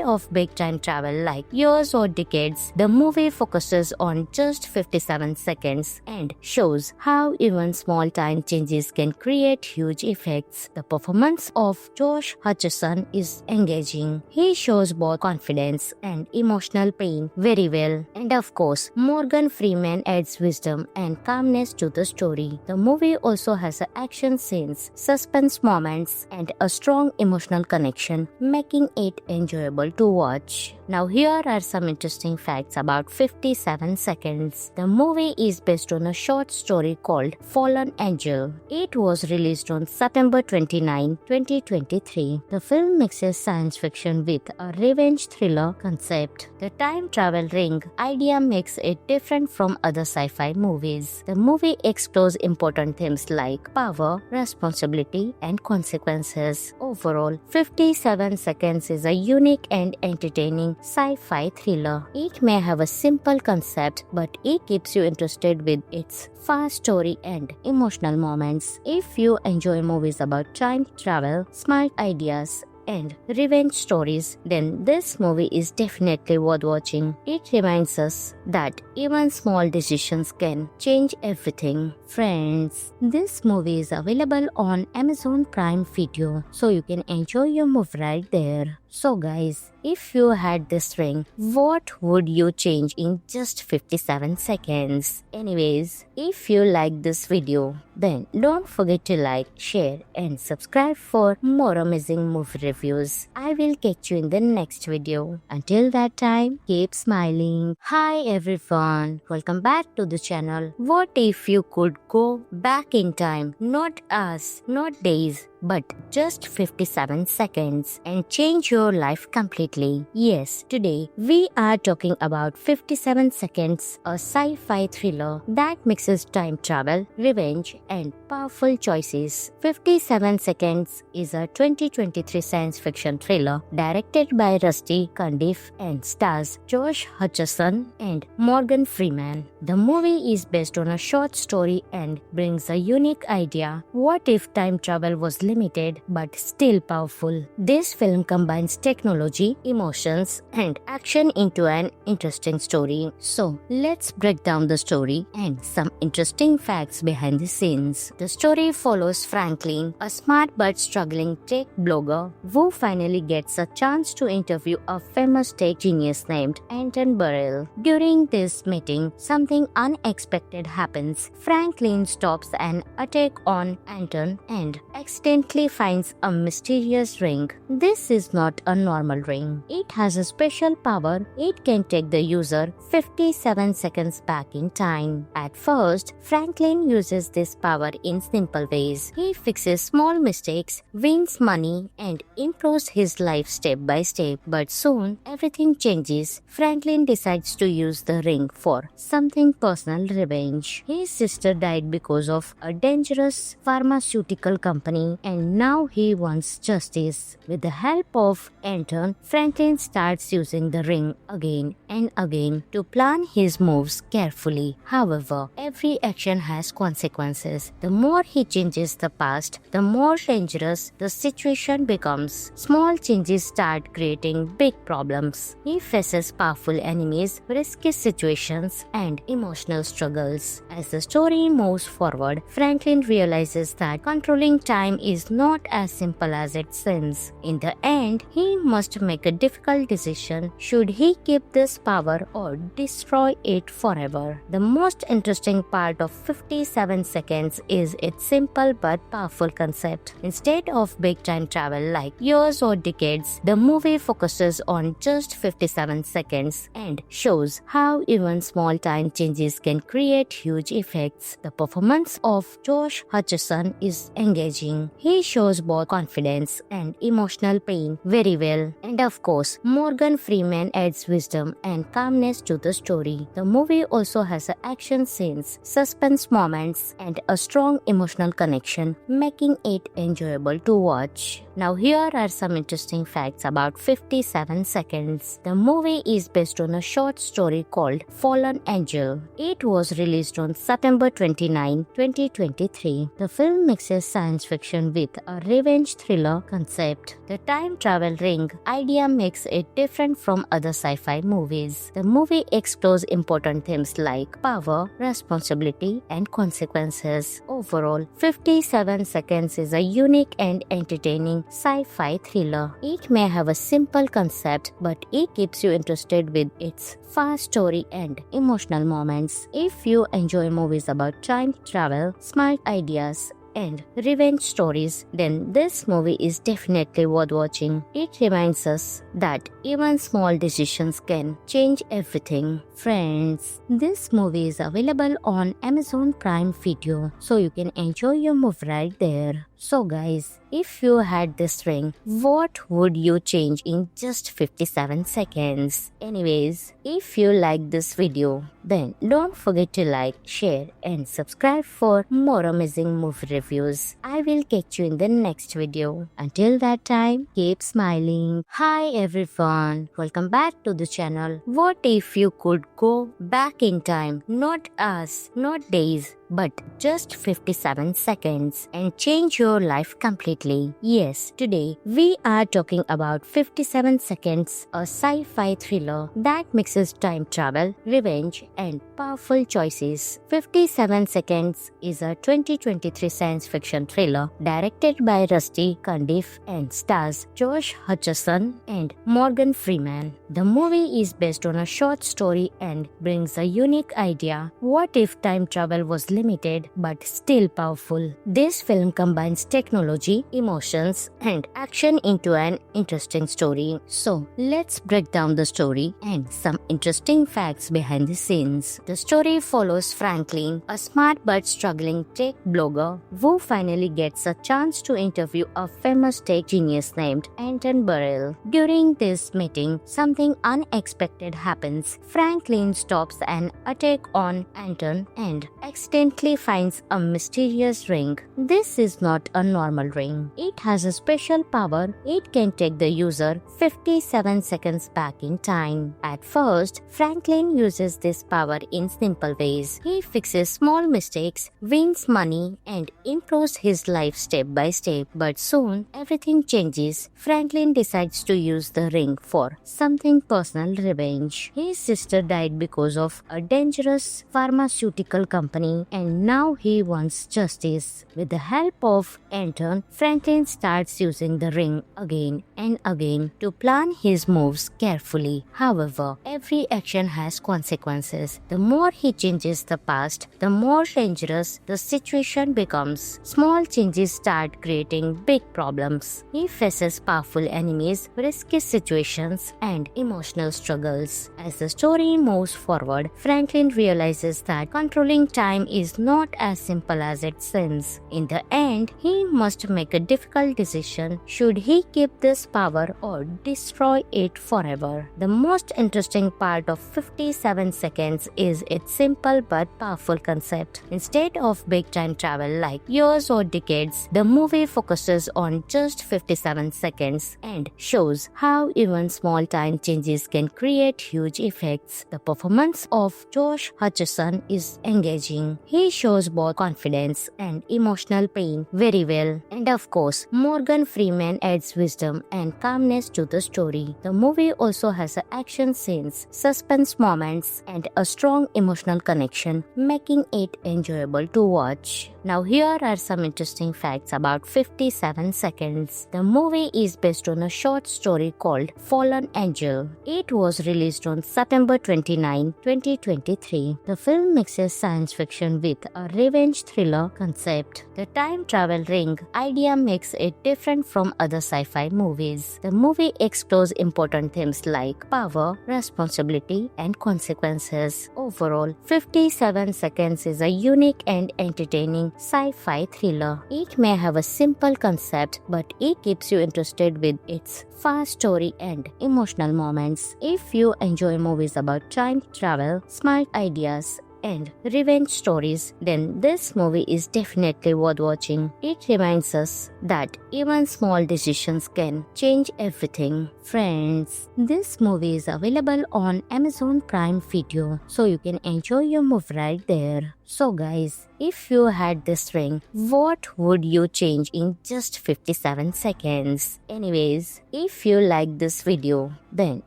A: of big time travel like years or decades, the movie focuses on just 57 seconds and shows how even small time changes can create huge effects. The performance of Josh Hutcherson is engaging. He shows both confidence and emotional pain very well. And of course, Morgan Freeman adds wisdom and calmness to the story. The movie also has action scenes, suspense moments, and a strong emotional connection, making it enjoyable to watch. Now here are some interesting facts about 57 seconds. The movie is based on a short story called Fallen Angel. It was released on September 29, 2023. The film mixes science fiction with a revenge thriller concept. The time travel ring idea makes it different from other sci-fi movies. The movie explores important themes like power, responsibility, and consequences. Overall, 57 seconds is a unique and entertaining sci-fi thriller. It may have a simple concept, but it keeps you interested with its fast story and emotional moments. If you enjoy movies about time travel, smart ideas, and revenge stories, then this movie is definitely worth watching. It reminds us that even small decisions can change everything. Friends, this movie is available on Amazon Prime Video, so you can enjoy your movie right there. So guys, if you had this ring, what would you change in just 57 seconds? Anyways, if you like this video, then don't forget to like, share, and subscribe for more amazing movie reviews. I will catch you in the next video. Until that time, keep smiling. Hi everyone, welcome back to the channel. What if you could go back in time? Not hours, not days, but just 57 seconds and change your life completely. Yes, today we are talking about 57 Seconds, a sci-fi thriller that mixes time travel, revenge, and powerful choices. 57 Seconds is a 2023 science fiction thriller directed by Rusty Cundiff and stars Josh Hutcherson and Morgan Freeman. The movie is based on a short story and brings a unique idea. What if time travel was limited but still powerful? This film combines technology, emotions, and action into an interesting story. So, let's break down the story and some interesting facts behind the scenes. The story follows Franklin, a smart but struggling tech blogger who finally gets a chance to interview a famous tech genius named Anton Burrell. During this meeting, something something unexpected happens. Franklin stops an attack on Anton and accidentally finds a mysterious ring. This is not a normal ring. It has a special power. It can take the user 57 seconds back in time. At first, Franklin uses this power in simple ways. He fixes small mistakes, wins money, and improves his life step by step. But soon, everything changes. Franklin decides to use the ring for something personal revenge. His sister died because of a dangerous pharmaceutical company, and now he wants justice. With the help of Anton, Franklin starts using the ring again and again to plan his moves carefully. However, every action has consequences. The more he changes the past, the more dangerous the situation becomes. Small changes start creating big problems. He faces powerful enemies, risky situations, and emotional struggles. As the story moves forward, Franklin realizes that controlling time is not as simple as it seems. In the end, he must make a difficult decision. Should he keep this power or destroy it forever? The most interesting part of 57 seconds is its simple but powerful concept. Instead of big time travel like years or decades, the movie focuses on just 57 seconds and shows how even small time changes can create huge effects. The performance of Josh Hutcherson is engaging. He shows both confidence and emotional pain very well. And of course, Morgan Freeman adds wisdom and calmness to the story. The movie also has action scenes, suspense moments, and a strong emotional connection, making it enjoyable to watch. Now here are some interesting facts about 57 seconds. The movie is based on a short story called Fallen Angel. It was released on September 29, 2023. The film mixes science fiction with a revenge thriller concept. The time travel ring idea makes it different from other sci-fi movies. The movie explores important themes like power, responsibility, and consequences. Overall, 57 seconds is a unique and entertaining sci-fi thriller. It may have a simple concept, but it keeps you interested with its fast story and emotional moments. If you enjoy movies about time travel, smart ideas, and revenge stories, then this movie is definitely worth watching. It reminds us that even small decisions can change everything. Friends, this movie is available on Amazon Prime Video, so you can enjoy your movie right there. So guys, if you had this ring, what would you change in just 57 seconds? Anyways, if you like this video, then don't forget to like, share, and subscribe for more amazing movie reviews. I will catch you in the next video. Until that time, keep smiling. Hi everyone, welcome back to the channel. What if you could go back in time? Not hours, not days, but just 57 seconds and change your life completely. Yes, today we are talking about 57 Seconds, a sci-fi thriller that mixes time travel, revenge, and powerful choices. 57 Seconds is a 2023 science fiction thriller directed by Rusty Cundiff and stars Josh Hutcherson and Morgan Freeman. The movie is based on a short story and brings a unique idea. What if time travel was limited but still powerful? This film combines technology, emotions, and action into an interesting story. So, let's break down the story and some interesting facts behind the scenes. The story follows Franklin, a smart but struggling tech blogger who finally gets a chance to interview a famous tech genius named Anton Burrell. During this meeting, something unexpected happens. Franklin stops an attack on Anton and accidentally finds a mysterious ring. This is not a normal ring. It has a special power. It can take the user 57 seconds back in time. At first, Franklin uses this power in simple ways. He fixes small mistakes, wins money, and improves his life step by step. But soon, everything changes. Franklin decides to use the ring for something personal revenge. His sister died because of a dangerous pharmaceutical company, and now he wants justice. With the help of Anton, Franklin starts using the ring again and again to plan his moves carefully. However, every action has consequences. The more he changes the past, the more dangerous the situation becomes. Small changes start creating big problems. He faces powerful enemies, risky situations, and emotional struggles. As the story moves forward, Franklin realizes that controlling time is not as simple as it seems. In the end, he must make a difficult decision. Should he keep this power or destroy it forever? The most interesting part of 57 Seconds is its simple but powerful concept. Instead of big time travel like years or decades, the movie focuses on just 57 seconds and shows how even small time changes can create huge effects. The performance of Josh Hutcherson is engaging. He shows both confidence and emotional pain very well. And of course, Morgan Freeman adds wisdom and calmness to the story. The movie also has action scenes, suspense moments, and a strong emotional connection, making it enjoyable to watch. Now here are some interesting facts about 57 Seconds. The movie is based on a short story called Fallen Angel. It was released on September 29, 2023. The film mixes science fiction with a revenge thriller concept. The time travel ring idea makes it different from other sci-fi movies. The movie explores important themes like power, responsibility, and consequences. Overall, 57 Seconds is a unique and entertaining sci-fi thriller. It may have a simple concept, but it keeps you interested with its fast story and emotional moments. If you enjoy movies about time travel, smart ideas, and revenge stories, then this movie is definitely worth watching. It reminds us that even small decisions can change everything. Friends, this movie is available on Amazon Prime Video, so you can enjoy your movie right there. So guys, if you had this ring, what would you change in just 57 seconds? Anyways, if you like this video, then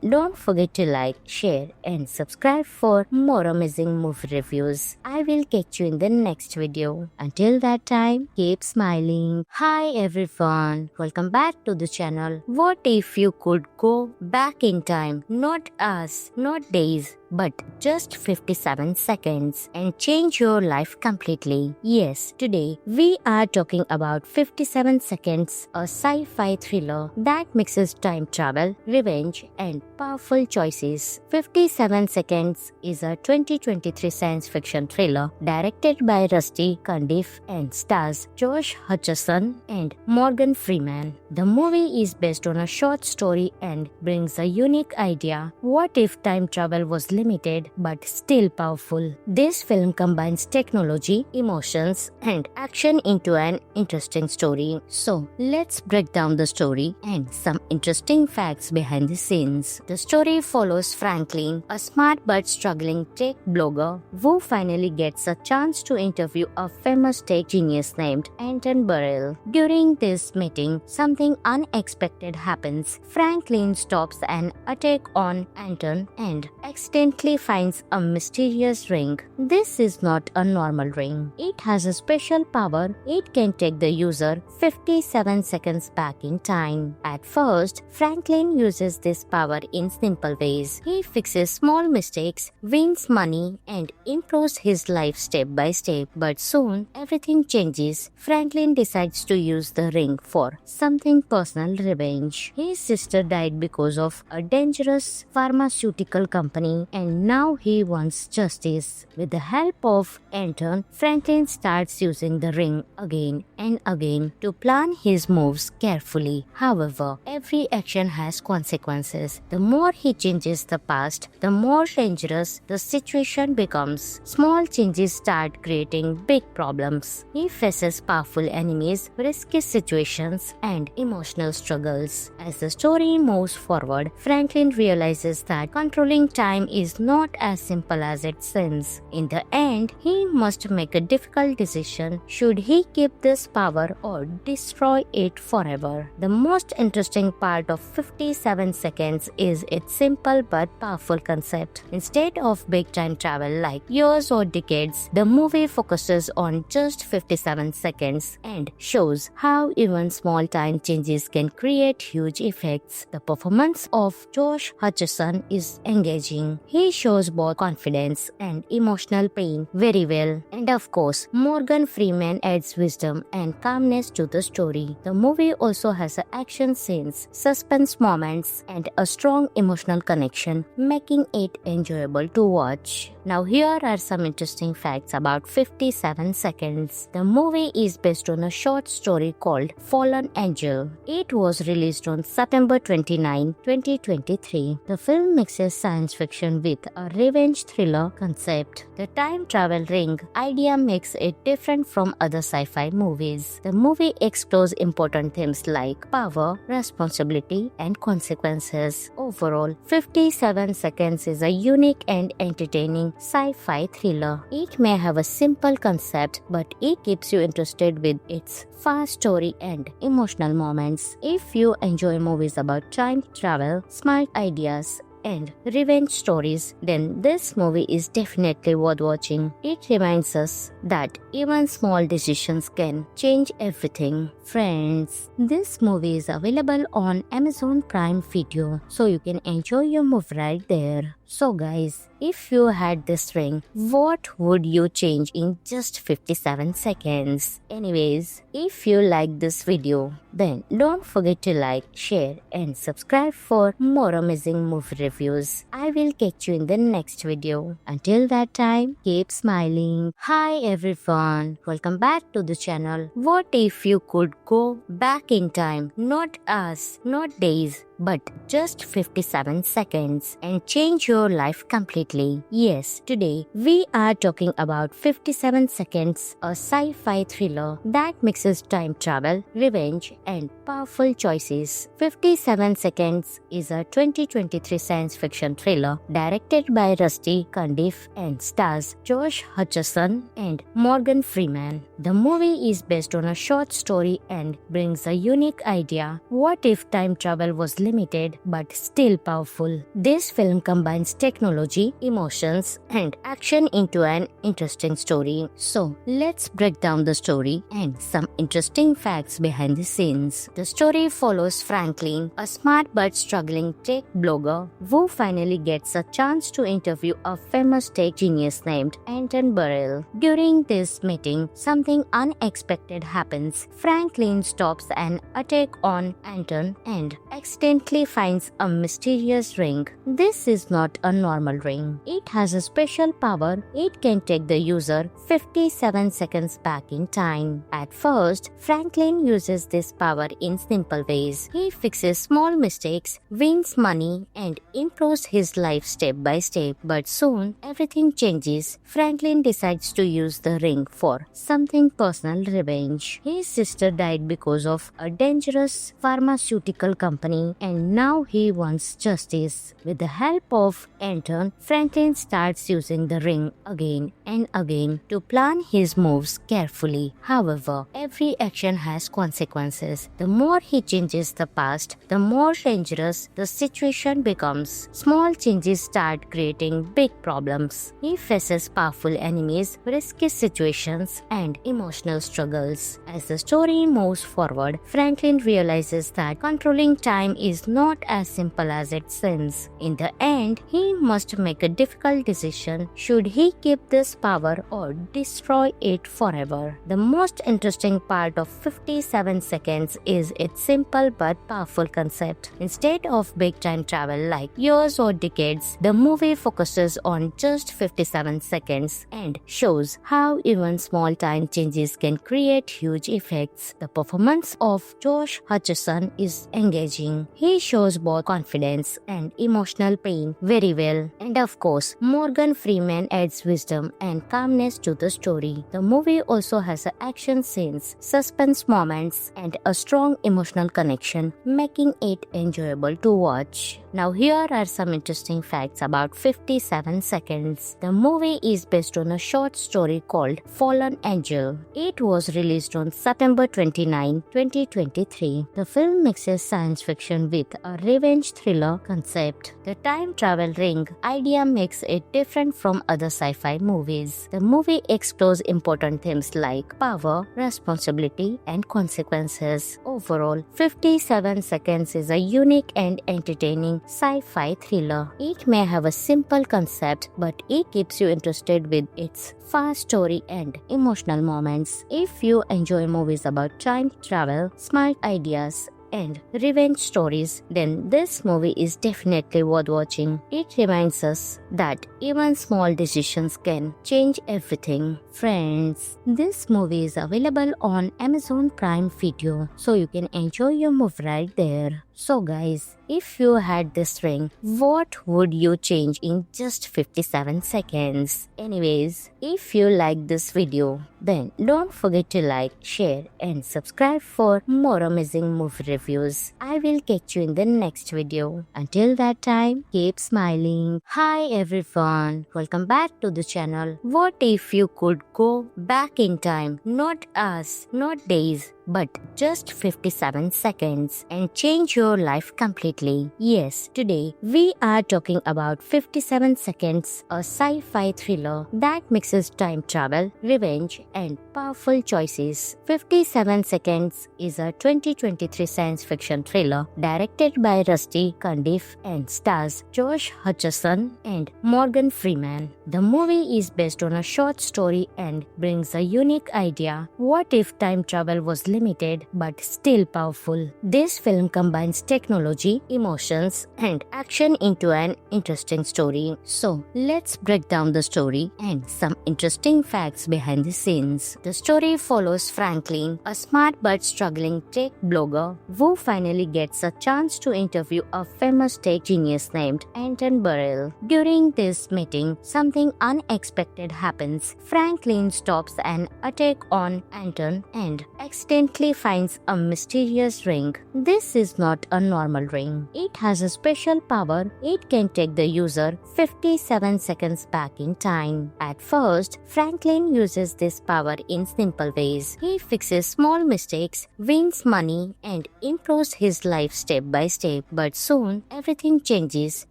A: don't forget to like, share, and subscribe for more amazing movie reviews. I will catch you in the next video. Until that time, keep smiling. Hi everyone, welcome back to the channel. What if you could go back in time? Not hours, not days, but just 57 seconds and change your life completely. Yes, today we are talking about 57 Seconds, a sci-fi thriller that mixes time travel, revenge, and powerful choices. 57 Seconds is a 2023 science fiction thriller directed by Rusty Cundiff and stars Josh Hutcherson and Morgan Freeman. The movie is based on a short story and brings a unique idea. What if time travel was limited but still powerful? This film combines technology, emotions, and action into an interesting story. So, let's break down the story and some interesting facts behind the scenes. The story follows Franklin, a smart but struggling tech blogger who finally gets a chance to interview a famous tech genius named Anton Burrell. During this meeting, something unexpected happens. Franklin stops an attack on Anton and accidentally finds a mysterious ring. This is not a normal ring. It has a special power. It can take the user 57 seconds back in time. At first, Franklin uses this power in simple ways. He fixes small mistakes, wins money, and improves his life step by step. But soon, everything changes. Franklin decides to use the ring for something personal revenge. His sister died because of a dangerous pharmaceutical company, and now he wants justice. With the help of Anton, Franklin starts using the ring again and again to plan his moves carefully. However, every action has consequences. The more he changes the past, the more dangerous the situation becomes. Small changes start creating big problems. He faces powerful enemies, risky situations, and emotional struggles. As the story moves forward, Franklin realizes that controlling time is not as simple as it seems. In the end, he must make a difficult decision. Should he keep this power or destroy it forever? The most interesting part of 57 seconds is its simple but powerful concept. Instead of big time travel like years or decades, the movie focuses on just 57 seconds and shows how even small time changes can create huge effects. The performance of Josh Hutcherson is engaging. He shows both confidence and emotional pain very well. And of course, Morgan Freeman adds wisdom and calmness to the story. The movie also has action scenes, suspense moments, and a strong emotional connection, making it enjoyable to watch. Now here are some interesting facts about 57 seconds. The movie is based on a short story called Fallen Angel. It was released on September 29, 2023. The film mixes science fiction with a revenge thriller concept. The time travel ring idea makes it different from other sci-fi movies. The movie explores important themes like power, responsibility, and consequences. Overall, 57 seconds is a unique and entertaining sci-fi thriller. It may have a simple concept, but it keeps you interested with its fast story and emotional moments. If you enjoy movies about time travel, smart ideas, and revenge stories, then this movie is definitely worth watching. It reminds us that even small decisions can change everything. Friends, this movie is available on Amazon Prime Video, so you can enjoy your movie right there. So guys, if you had this ring, what would you change in just 57 seconds? Anyways, if you like this video, then don't forget to like, share, and subscribe for more amazing movie reviews. I will catch you in the next video. Until that time, keep smiling. Hi everyone, welcome back to the channel. What if you could go back in time? Not us, not days, but just 57 seconds and change your life completely. Yes, today we are talking about 57 Seconds, a sci-fi thriller that mixes time travel, revenge, and powerful choices. 57 Seconds is a 2023 science fiction thriller directed by Rusty Cundiff and stars Josh Hutcherson and Morgan Freeman. The movie is based on a short story and brings a unique idea. What if time travel was limited but still powerful? This film combines technology, emotions, and action into an interesting story. So, let's break down the story and some interesting facts behind the scenes. The story follows Franklin, a smart but struggling tech blogger who finally gets a chance to interview a famous tech genius named Anton Burrell. During this meeting, something unexpected happens. Franklin stops an attack on Anton and accidentally finds a mysterious ring. This is not a normal ring. It has a special power. It can take the user 57 seconds back in time. At first, Franklin uses this power in simple ways. He fixes small mistakes, wins money, and improves his life step by step. But soon, everything changes. Franklin decides to use the ring for something personal: revenge. His sister died because of a dangerous pharmaceutical company, and now he wants justice. With the help of Anton, Franklin starts using the ring again and again to plan his moves carefully. However, every action has consequences. The more he changes the past, the more dangerous the situation becomes. Small changes start creating big problems. He faces powerful enemies, risky situations, and emotional struggles. As the story moves forward, Franklin realizes that controlling time is not as simple as it seems. In the end, he must make a difficult decision: should he keep this power or destroy it forever? The most interesting part of 57 Seconds is its simple but powerful concept. Instead of big time travel like years or decades, the movie focuses on just 57 seconds and shows how even small time changes can create huge effects. The performance of Josh Hutcherson is engaging. He shows both confidence and emotional pain very well. And of course, Morgan Freeman adds wisdom and calmness to the story. The movie also has action scenes, suspense moments, and a strong emotional connection, making it enjoyable to watch. Now here are some interesting facts about 57 Seconds. The movie is based on a short story called Fallen Angel. It was released on September 29, 2023. The film mixes science fiction with a revenge thriller concept. The time travel ring idea makes it different from other sci-fi movies. The movie explores important themes like power, responsibility, and consequences. Overall, 57 Seconds is a unique and entertaining sci-fi thriller. It may have a simple concept, but it keeps you interested with its fast story and emotional moments. If you enjoy movies about time travel, smart ideas, and revenge stories, then this movie is definitely worth watching. It reminds us that even small decisions can change everything. Friends, this movie is available on Amazon Prime Video, so you can enjoy your movie right there. So guys, if you had this ring, what would you change in just 57 seconds? Anyways, if you like this video, then don't forget to like, share and subscribe for more amazing movie reviews. I will catch you in the next video. Until that time, keep smiling. Hi everyone, welcome back to the channel. What if you could go back in time? Not hours, not days, but just 57 seconds and change your life completely. Yes, today we are talking about 57 Seconds, a sci-fi thriller that mixes time travel, revenge, and powerful choices. 57 Seconds is a 2023 science fiction thriller directed by Rusty Cundiff and stars Josh Hutcherson and Morgan Freeman. The movie is based on a short story and brings a unique idea. What if time travel was limited but still powerful? This film combines technology, emotions, and action into an interesting story. So, let's break down the story and some interesting facts behind the scenes. The story follows Franklin, a smart but struggling tech blogger who finally gets a chance to interview a famous tech genius named Anton Burrell. During this meeting, something unexpected happens. Franklin stops an attack on Anton and accidentally finds a mysterious ring. This is not a normal ring. It has a special power. It can take the user 57 seconds back in time. At first, Franklin uses this power in simple ways. He fixes small mistakes, wins money, and improves his life step by step. But soon, everything changes.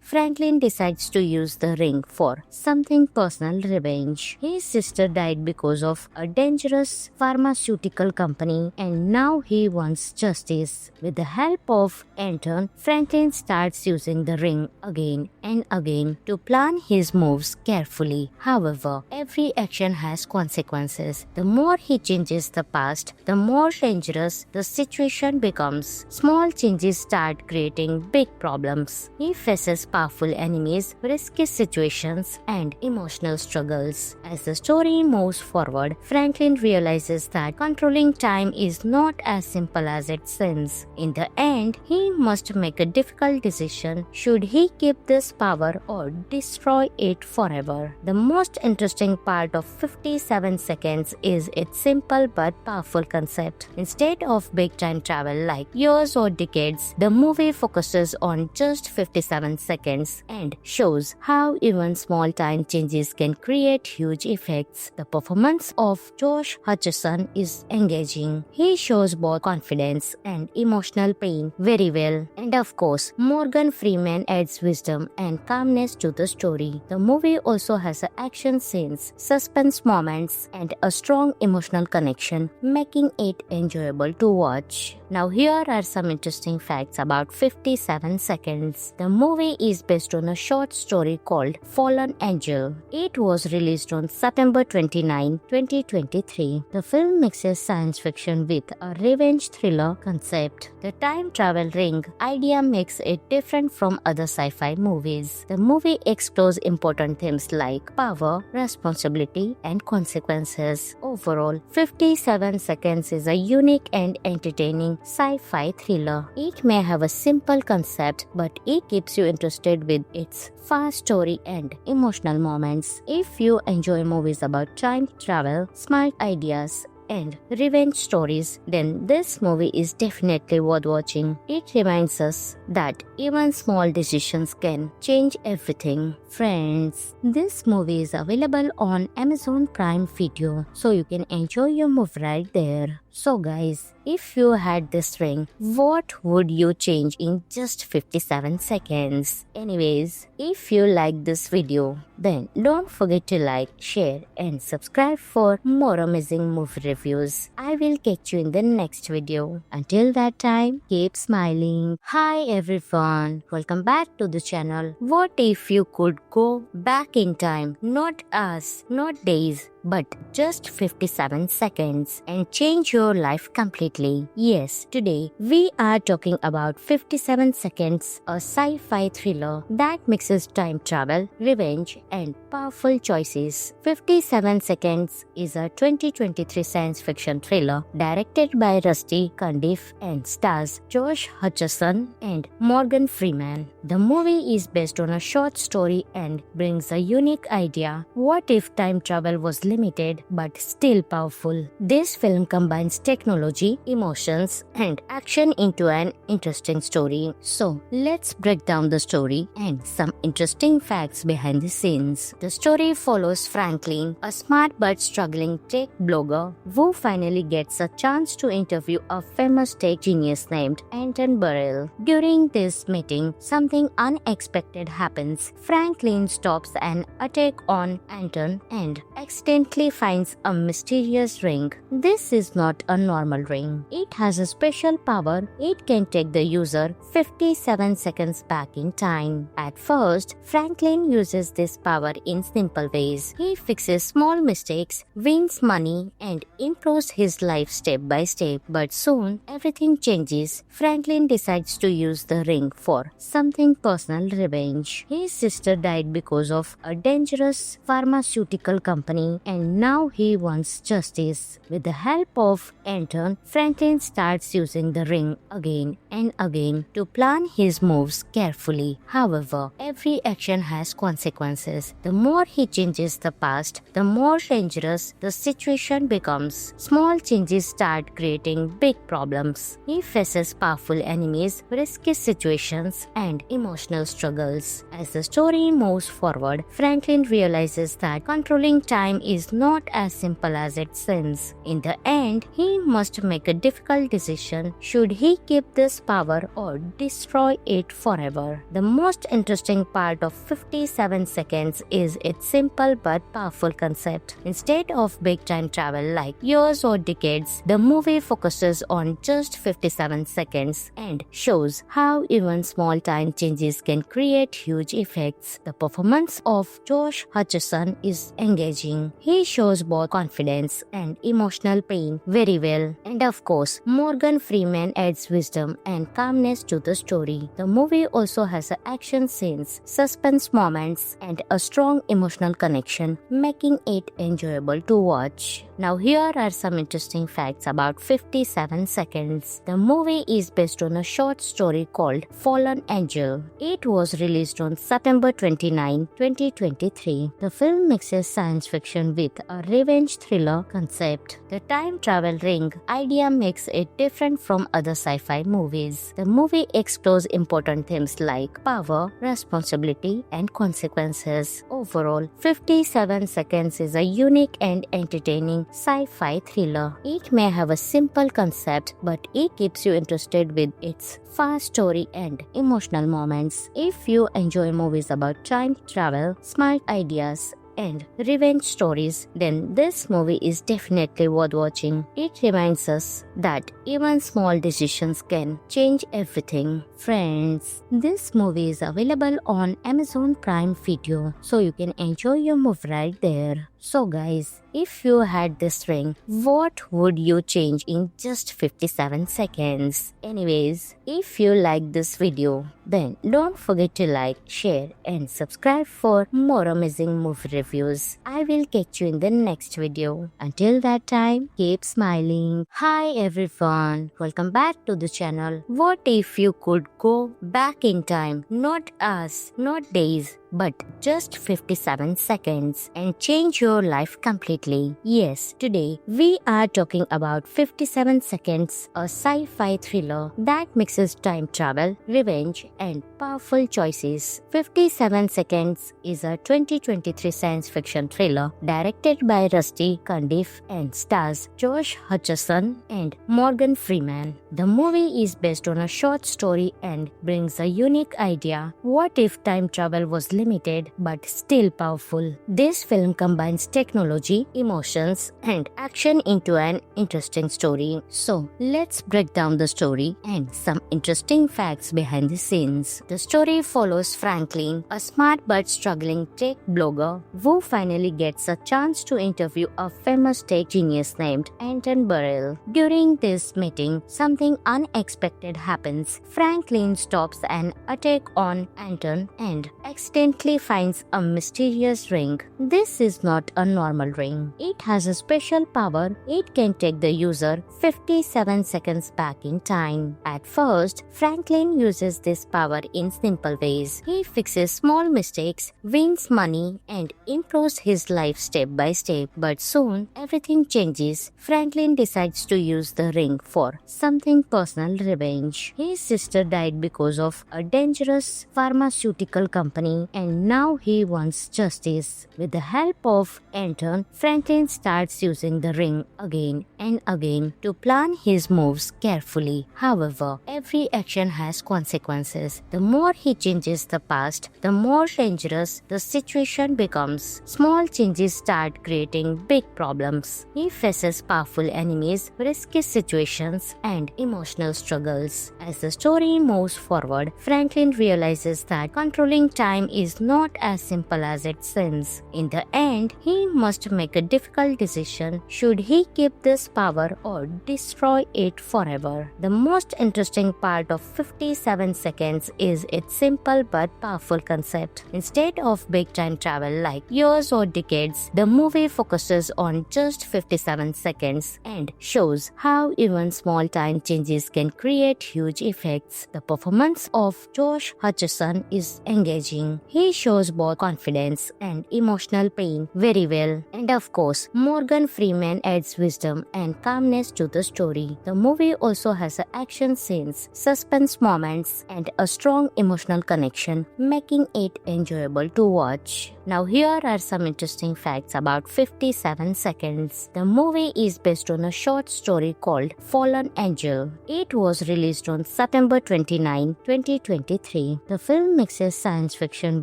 A: Franklin decides to use the ring for something personal: revenge. His sister died because of a dangerous pharmaceutical company, and now he wants justice. With the help of Anton, Franklin starts using the ring again and again to plan his moves carefully. However, every action has consequences. The more he changes the past, the more dangerous the situation becomes. Small changes start creating big problems. He faces powerful enemies, risky situations, and emotional struggles. As the story moves forward, Franklin realizes that controlling time is not as simple as it seems. In the end, he must make a difficult decision. Should he keep this power or destroy it forever? The most interesting part of 57 Seconds is its simple but powerful concept. Instead of big time travel like years or decades, the movie focuses on just 57 seconds and shows how even small time changes can create huge effects. The performance of Josh Hutcherson is engaging. He shows both confidence and emotional pain very well. And of course, Morgan Freeman adds wisdom and calmness to the story. The movie also has action scenes, suspense moments, and a strong emotional connection, making it enjoyable to watch. Now here are some interesting facts about 57 Seconds. The movie is based on a short story called Fallen Angel. It was released on September 29, 2023. The film mixes science fiction with a revenge thriller concept. The time travel ring idea makes it different from other sci-fi movies. The movie explores important themes like power, responsibility, and consequences. Overall, 57 Seconds is a unique and entertaining sci-fi thriller. It may have a simple concept, but it keeps you interested with its fast story and emotional moments. If you enjoy movies about time travel, smart ideas, and revenge stories, then this movie is definitely worth watching. It reminds us that even small decisions can change everything. Friends, this movie is available on Amazon Prime Video, so you can enjoy your movie right there. So guys, if you had this ring, what would you change in just 57 seconds? Anyways, if you like this video, then don't forget to like, share and subscribe for more amazing movie reviews. I will catch you in the next video. Until that time, keep smiling. Hi everyone, welcome back to the channel. What if you could go back in time? Not hours, not days, but just 57 seconds and change your life completely. Yes, today we are talking about 57 Seconds, a sci-fi thriller that mixes time travel, revenge and powerful choices. 57 Seconds is a 2023 science fiction thriller directed by Rusty Cundiff and stars Josh Hutcherson and Morgan Freeman. The movie is based on a short story and brings a unique idea. What if time travel was limited but still powerful? This film combines technology, emotions, and action into an interesting story. So, let's break down the story and some interesting facts behind the scenes. The story follows Franklin, a smart but struggling tech blogger who finally gets a chance to interview a famous tech genius named Anton Burrell. During this meeting, something unexpected happens. Franklin stops an attack on Anton and accidentally finds a mysterious ring. This is not a normal ring. It has a special power. It can take the user 57 seconds back in time. At first, Franklin uses this power in simple ways. He fixes small mistakes, wins money, and improves his life step by step. But soon, everything changes. Franklin decides to use the ring for something personal: revenge. His sister died because of a dangerous pharmaceutical company, and now he wants justice. With the help of Anton, Franklin starts using the ring again and again to plan his moves carefully. However, every action has consequences. The more he changes the past, the more dangerous the situation becomes. Small changes start creating big problems. He faces powerful enemies, risky situations, and emotional struggles. As the story moves forward, Franklin realizes that controlling time is not as simple as it seems. In the end, he must make a difficult decision. Should he keep this power or destroy it forever? The most interesting part of 57 Seconds is its simple but powerful concept. Instead of big time travel like years or decades, the movie focuses on just 57 seconds and shows how even small time changes can create huge effects. The performance of Josh Hutcherson is engaging. He shows both confidence and emotional pain very well. And of course, Morgan Freeman adds wisdom and calmness to the story. The movie also has action scenes, suspense moments, and a strong emotional connection, making it enjoyable to watch. Now here are some interesting facts about 57 Seconds. The movie is based on a short story called Fallen Angel. It was released on September 29, 2023. The film mixes science fiction with a revenge thriller concept. The time travel ring idea makes it different from other sci-fi movies. The movie explores important themes like power, responsibility, and consequences. Overall, 57 Seconds is a unique and entertaining sci-fi thriller. It may have a simple concept, but it keeps you interested with its fast story and emotional moments. If you enjoy movies about time travel, smart ideas, and revenge stories, then this movie is definitely worth watching. It reminds us that even small decisions can change everything. Friends, this movie is available on Amazon Prime Video, so you can enjoy your movie right there. So guys, if you had this ring, what would you change in just 57 seconds? Anyways, if you like this video, then don't forget to like, share and subscribe for more amazing movie reviews. I will catch you in the next video. Until that time, keep smiling. Hi everyone, welcome back to the channel. What if you could go back in time? Not hours, not days, but just 57 seconds and change your life completely. Yes, today we are talking about 57 Seconds, a sci-fi thriller that mixes time travel, revenge, and powerful choices. 57 Seconds is a 2023 science fiction thriller directed by Rusty Cundiff and stars Josh Hutcherson and Morgan Freeman. The movie is based on a short story and brings a unique idea. What if time travel was limited but still powerful? This film combines technology, emotions, and action into an interesting story. So, let's break down the story and some interesting facts behind the scenes. The story follows Franklin, a smart but struggling tech blogger who finally gets a chance to interview a famous tech genius named Anton Burrell. During this meeting, something unexpected happens. Franklin stops an attack on Anton and accidentally finds a mysterious ring. This is not a normal ring. It has a special power. It can take the user 57 seconds back in time. At first, Franklin uses this power in simple ways. He fixes small mistakes, wins money, and improves his life step by step. But soon, everything changes. Franklin decides to use the ring for something personal revenge. His sister died because of a dangerous pharmaceutical company, and now he wants justice. With the help of Anton, Franklin starts using the ring again and again to plan his moves carefully. However, every action has consequences. The more he changes the past, the more dangerous the situation becomes. Small changes start creating big problems. He faces powerful enemies, risky situations, and emotional struggles. As the story moves forward, Franklin realizes that controlling time is not as simple as it seems. In the end, he must make a difficult decision. Should he keep this power or destroy it forever? The most interesting part of 57 Seconds is its simple but powerful concept. Instead of big time travel like years or decades, the movie focuses on just 57 seconds and shows how even small time changes can create huge effects. The performance of Josh Hutcherson is engaging. He shows both confidence and emotional pain very well. And of course, Morgan Freeman adds wisdom and calmness to the story. The movie also has action scenes, suspense moments, and a strong emotional connection, making it enjoyable to watch. Now here are some interesting facts about 57 Seconds. The movie is based on a short story called Fallen Angel. It was released on September 29, 2023. The film mixes science fiction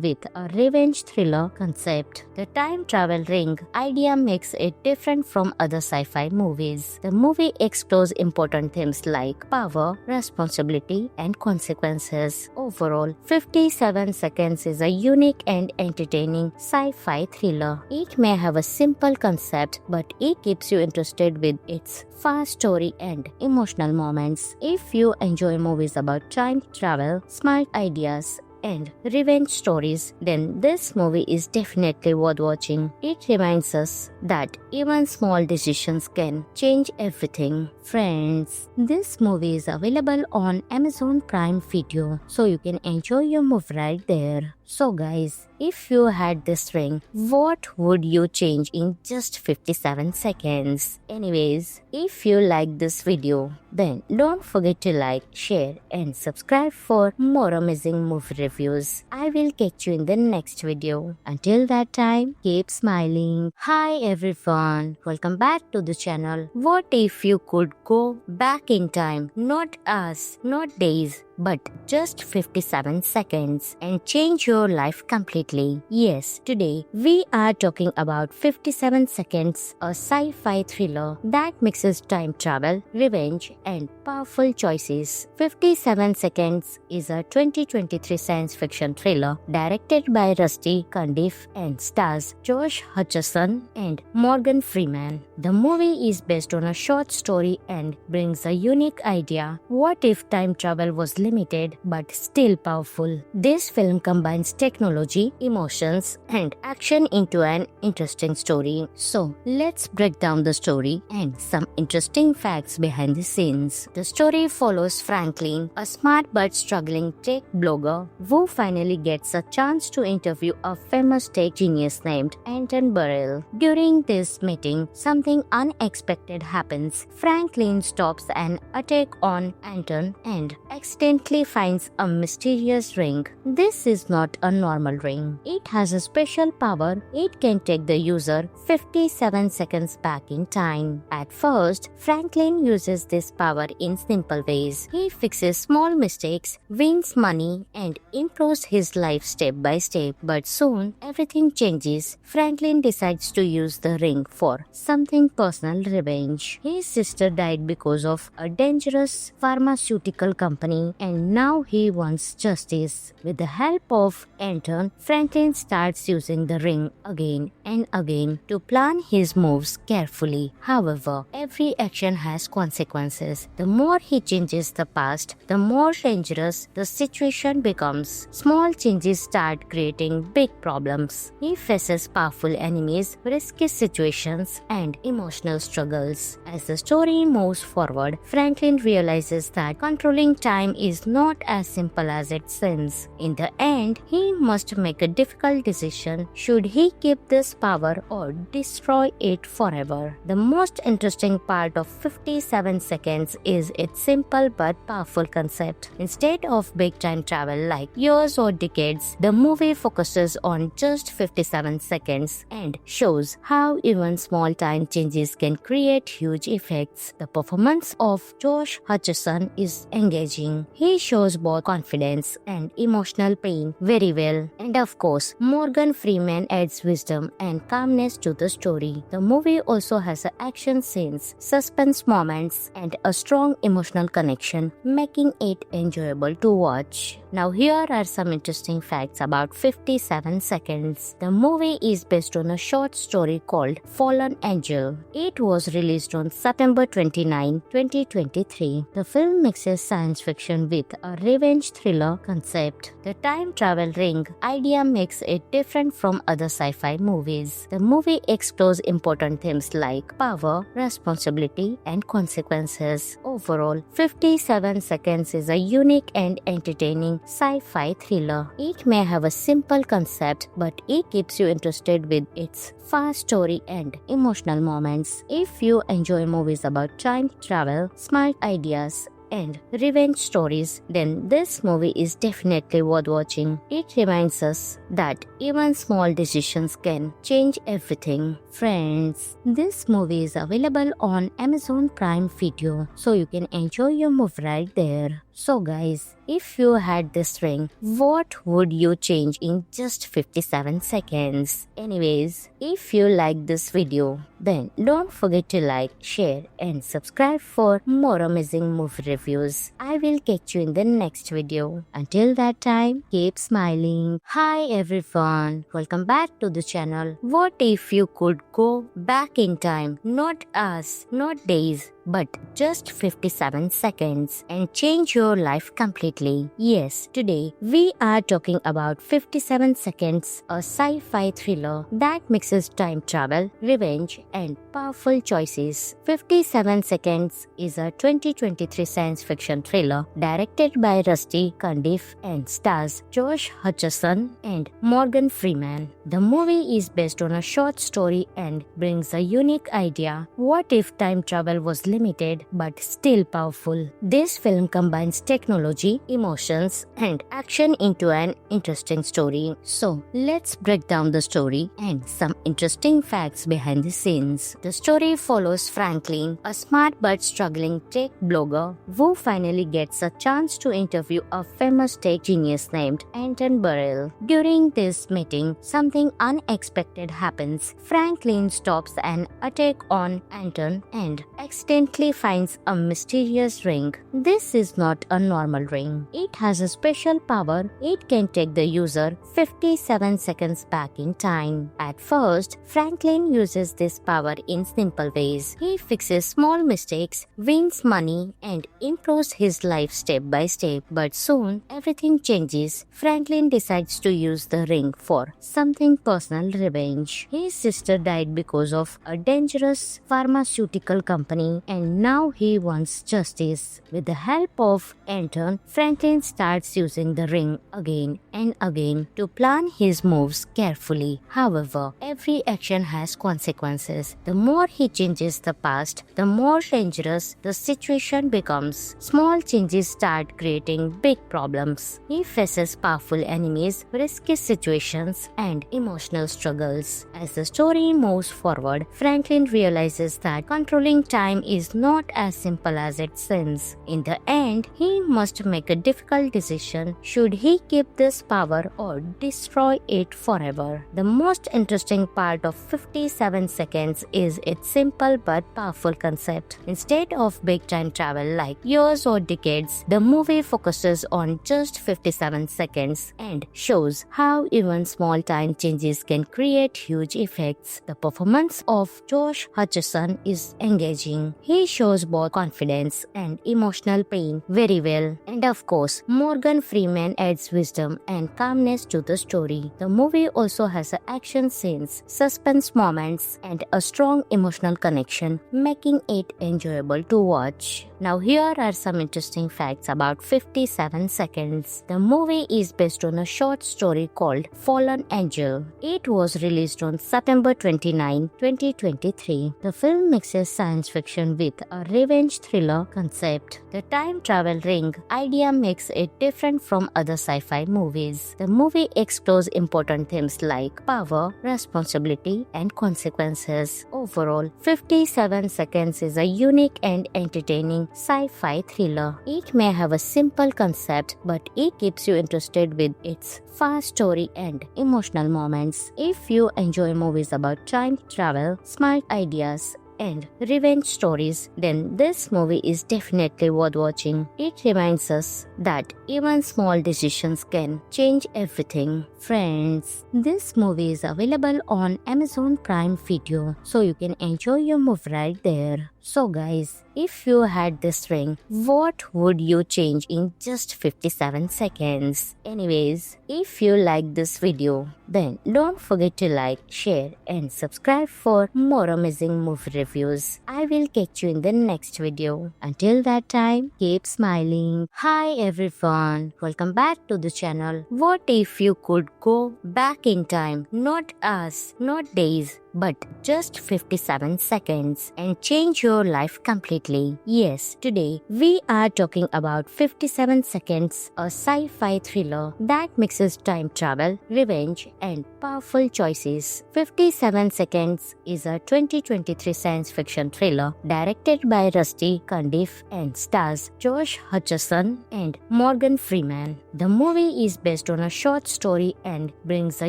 A: with a revenge thriller concept. The time travel ring idea makes it different from other sci-fi movies. The movie explores important themes like power, responsibility, and consequences. Overall, 57 Seconds is a unique and entertaining sci-fi thriller. It may have a simple concept, but it keeps you interested with its fast story and emotional moments. If you enjoy movies about time travel, smart ideas, and revenge stories, then this movie is definitely worth watching. It reminds us that even small decisions can change everything. Friends, this movie is available on Amazon Prime Video, so you can enjoy your movie right there. So guys, if you had this ring, what would you change in just 57 seconds? Anyways, if you like this video, then don't forget to like, share, and subscribe for more amazing movie reviews. I will catch you in the next video. Until that time, keep smiling. Hi everyone, welcome back to the channel. What if you could go back in time? Not hours, not days, but just 57 seconds and change your life completely. Yes, today we are talking about 57 Seconds, a sci-fi thriller that mixes time travel, revenge, and powerful choices. 57 Seconds is a 2023 science fiction thriller directed by Rusty Cundiff and stars Josh Hutcherson and Morgan Freeman. The movie is based on a short story and brings a unique idea. What if time travel was limited but still powerful. This film combines technology, emotions, and action into an interesting story. So, let's break down the story and some interesting facts behind the scenes. The story follows Franklin, a smart but struggling tech blogger who finally gets a chance to interview a famous tech genius named Anton Burrell. During this meeting, something unexpected happens. Franklin stops an attack on Anton and accidentally finds a mysterious ring. This is not a normal ring. It has a special power. It can take the user 57 seconds back in time. At first, Franklin uses this power in simple ways. He fixes small mistakes, wins money, and improves his life step by step. But soon, everything changes. Franklin decides to use the ring for something personal revenge. His sister died because of a dangerous pharmaceutical company, and now he wants justice. With the help of Anton, Franklin starts using the ring again and again to plan his moves carefully. However, every action has consequences. The more he changes the past, the more dangerous the situation becomes. Small changes start creating big problems. He faces powerful enemies, risky situations, and emotional struggles. As the story moves forward, Franklin realizes that controlling time is not as simple as it seems. In the end, he must make a difficult decision. Should he keep this power or destroy it forever? The most interesting part of 57 seconds is its simple but powerful concept. Instead of big time travel like years or decades, the movie focuses on just 57 seconds and shows how even small time changes can create huge effects. The performance of Josh Hutcherson is engaging. He shows both confidence and emotional pain very well. And of course, Morgan Freeman adds wisdom and calmness to the story. The movie also has action scenes, suspense moments, and a strong emotional connection, making it enjoyable to watch. Now here are some interesting facts about 57 seconds. The movie is based on a short story called Fallen Angel. It was released on September 29, 2023. The film mixes science fiction with a revenge thriller concept. The time travel ring idea makes it different from other sci-fi movies. The movie explores important themes like power, responsibility, and consequences. Overall, 57 seconds is a unique and entertaining sci-fi thriller. It may have a simple concept, but it keeps you interested with its fast story and emotional moments. If you enjoy movies about time travel, smart ideas, and revenge stories, then this movie is definitely worth watching. It reminds us that even small decisions can change everything. Friends, this movie is available on Amazon Prime Video, so you can enjoy your movie right there. So guys, if you had this ring, what would you change in just 57 seconds? Anyways, if you like this video, then don't forget to like, share, and subscribe for more amazing movie reviews. I will catch you in the next video. Until that time, keep smiling. Hi everyone, welcome back to the channel. What if you could go back in time? Not us, not days, but just 57 seconds and change your life completely. Yes, today we are talking about 57 Seconds, a sci-fi thriller that mixes time travel, revenge, and powerful choices. 57 Seconds is a 2023 science fiction thriller directed by Rusty Cundiff and stars Josh Hutcherson and Morgan Freeman. The movie is based on a short story and brings a unique idea. What if time travel was limited but still powerful? This film combines technology, emotions, and action into an interesting story. So, let's break down the story and some interesting facts behind the scenes. The story follows Franklin, a smart but struggling tech blogger who finally gets a chance to interview a famous tech genius named Anton Burrell. During this meeting, something something unexpected happens. Franklin stops an attack on Anton and accidentally finds a mysterious ring. This is not a normal ring. It has a special power. It can take the user 57 seconds back in time. At first, Franklin uses this power in simple ways. He fixes small mistakes, wins money, and improves his life step by step. But soon, everything changes. Franklin decides to use the ring for something personal revenge. His sister died because of a dangerous pharmaceutical company, and now he wants justice. With the help of Anton, Franklin starts using the ring again and again to plan his moves carefully. However, every action has consequences. The more he changes the past, the more dangerous the situation becomes. Small changes start creating big problems. He faces powerful enemies, risky situations, and emotional struggles. As the story moves forward, Franklin realizes that controlling time is not as simple as it seems. In the end, he must make a difficult decision. Should he keep this power or destroy it forever? The most interesting part of 57 seconds is its simple but powerful concept. Instead of big time travel like years or decades, the movie focuses on just 57 seconds and shows how even small time changes can create huge effects. The performance of Josh Hutcherson is engaging. He shows both confidence and emotional pain very well. And of course, Morgan Freeman adds wisdom and calmness to the story. The movie also has action scenes, suspense moments, and a strong emotional connection, making it enjoyable to watch. Now here are some interesting facts about 57 seconds. The movie is based on a short story called Fallen Angel. It was released on September 29, 2023. The film mixes science fiction with a revenge thriller concept. The time travel ring idea makes it different from other sci-fi movies. The movie explores important themes like power, responsibility, and consequences. Overall, 57 seconds is a unique and entertaining sci-fi thriller. It may have a simple concept, but it keeps you interested with its fast story and emotional moments. If you enjoy movies about time travel, smart ideas, and revenge stories, then this movie is definitely worth watching. It reminds us that even small decisions can change everything. Friends, this movie is available on Amazon Prime Video, so you can enjoy your movie right there. So guys, if you had this ring, what would you change in just 57 seconds? Anyways, if you like this video, then don't forget to like, share, and subscribe for more amazing movie reviews. I will catch you in the next video. Until that time, keep smiling. Hi everyone, welcome back to the channel. What if you could go back in time? Not hours, not days, but just 57 seconds and change your life completely. Yes, today we are talking about 57 Seconds, a sci-fi thriller that mixes time travel, revenge, and powerful choices. 57 Seconds is a 2023 science fiction thriller directed by Rusty Cundiff and stars Josh Hutcherson and Morgan Freeman. The movie is based on a short story and brings a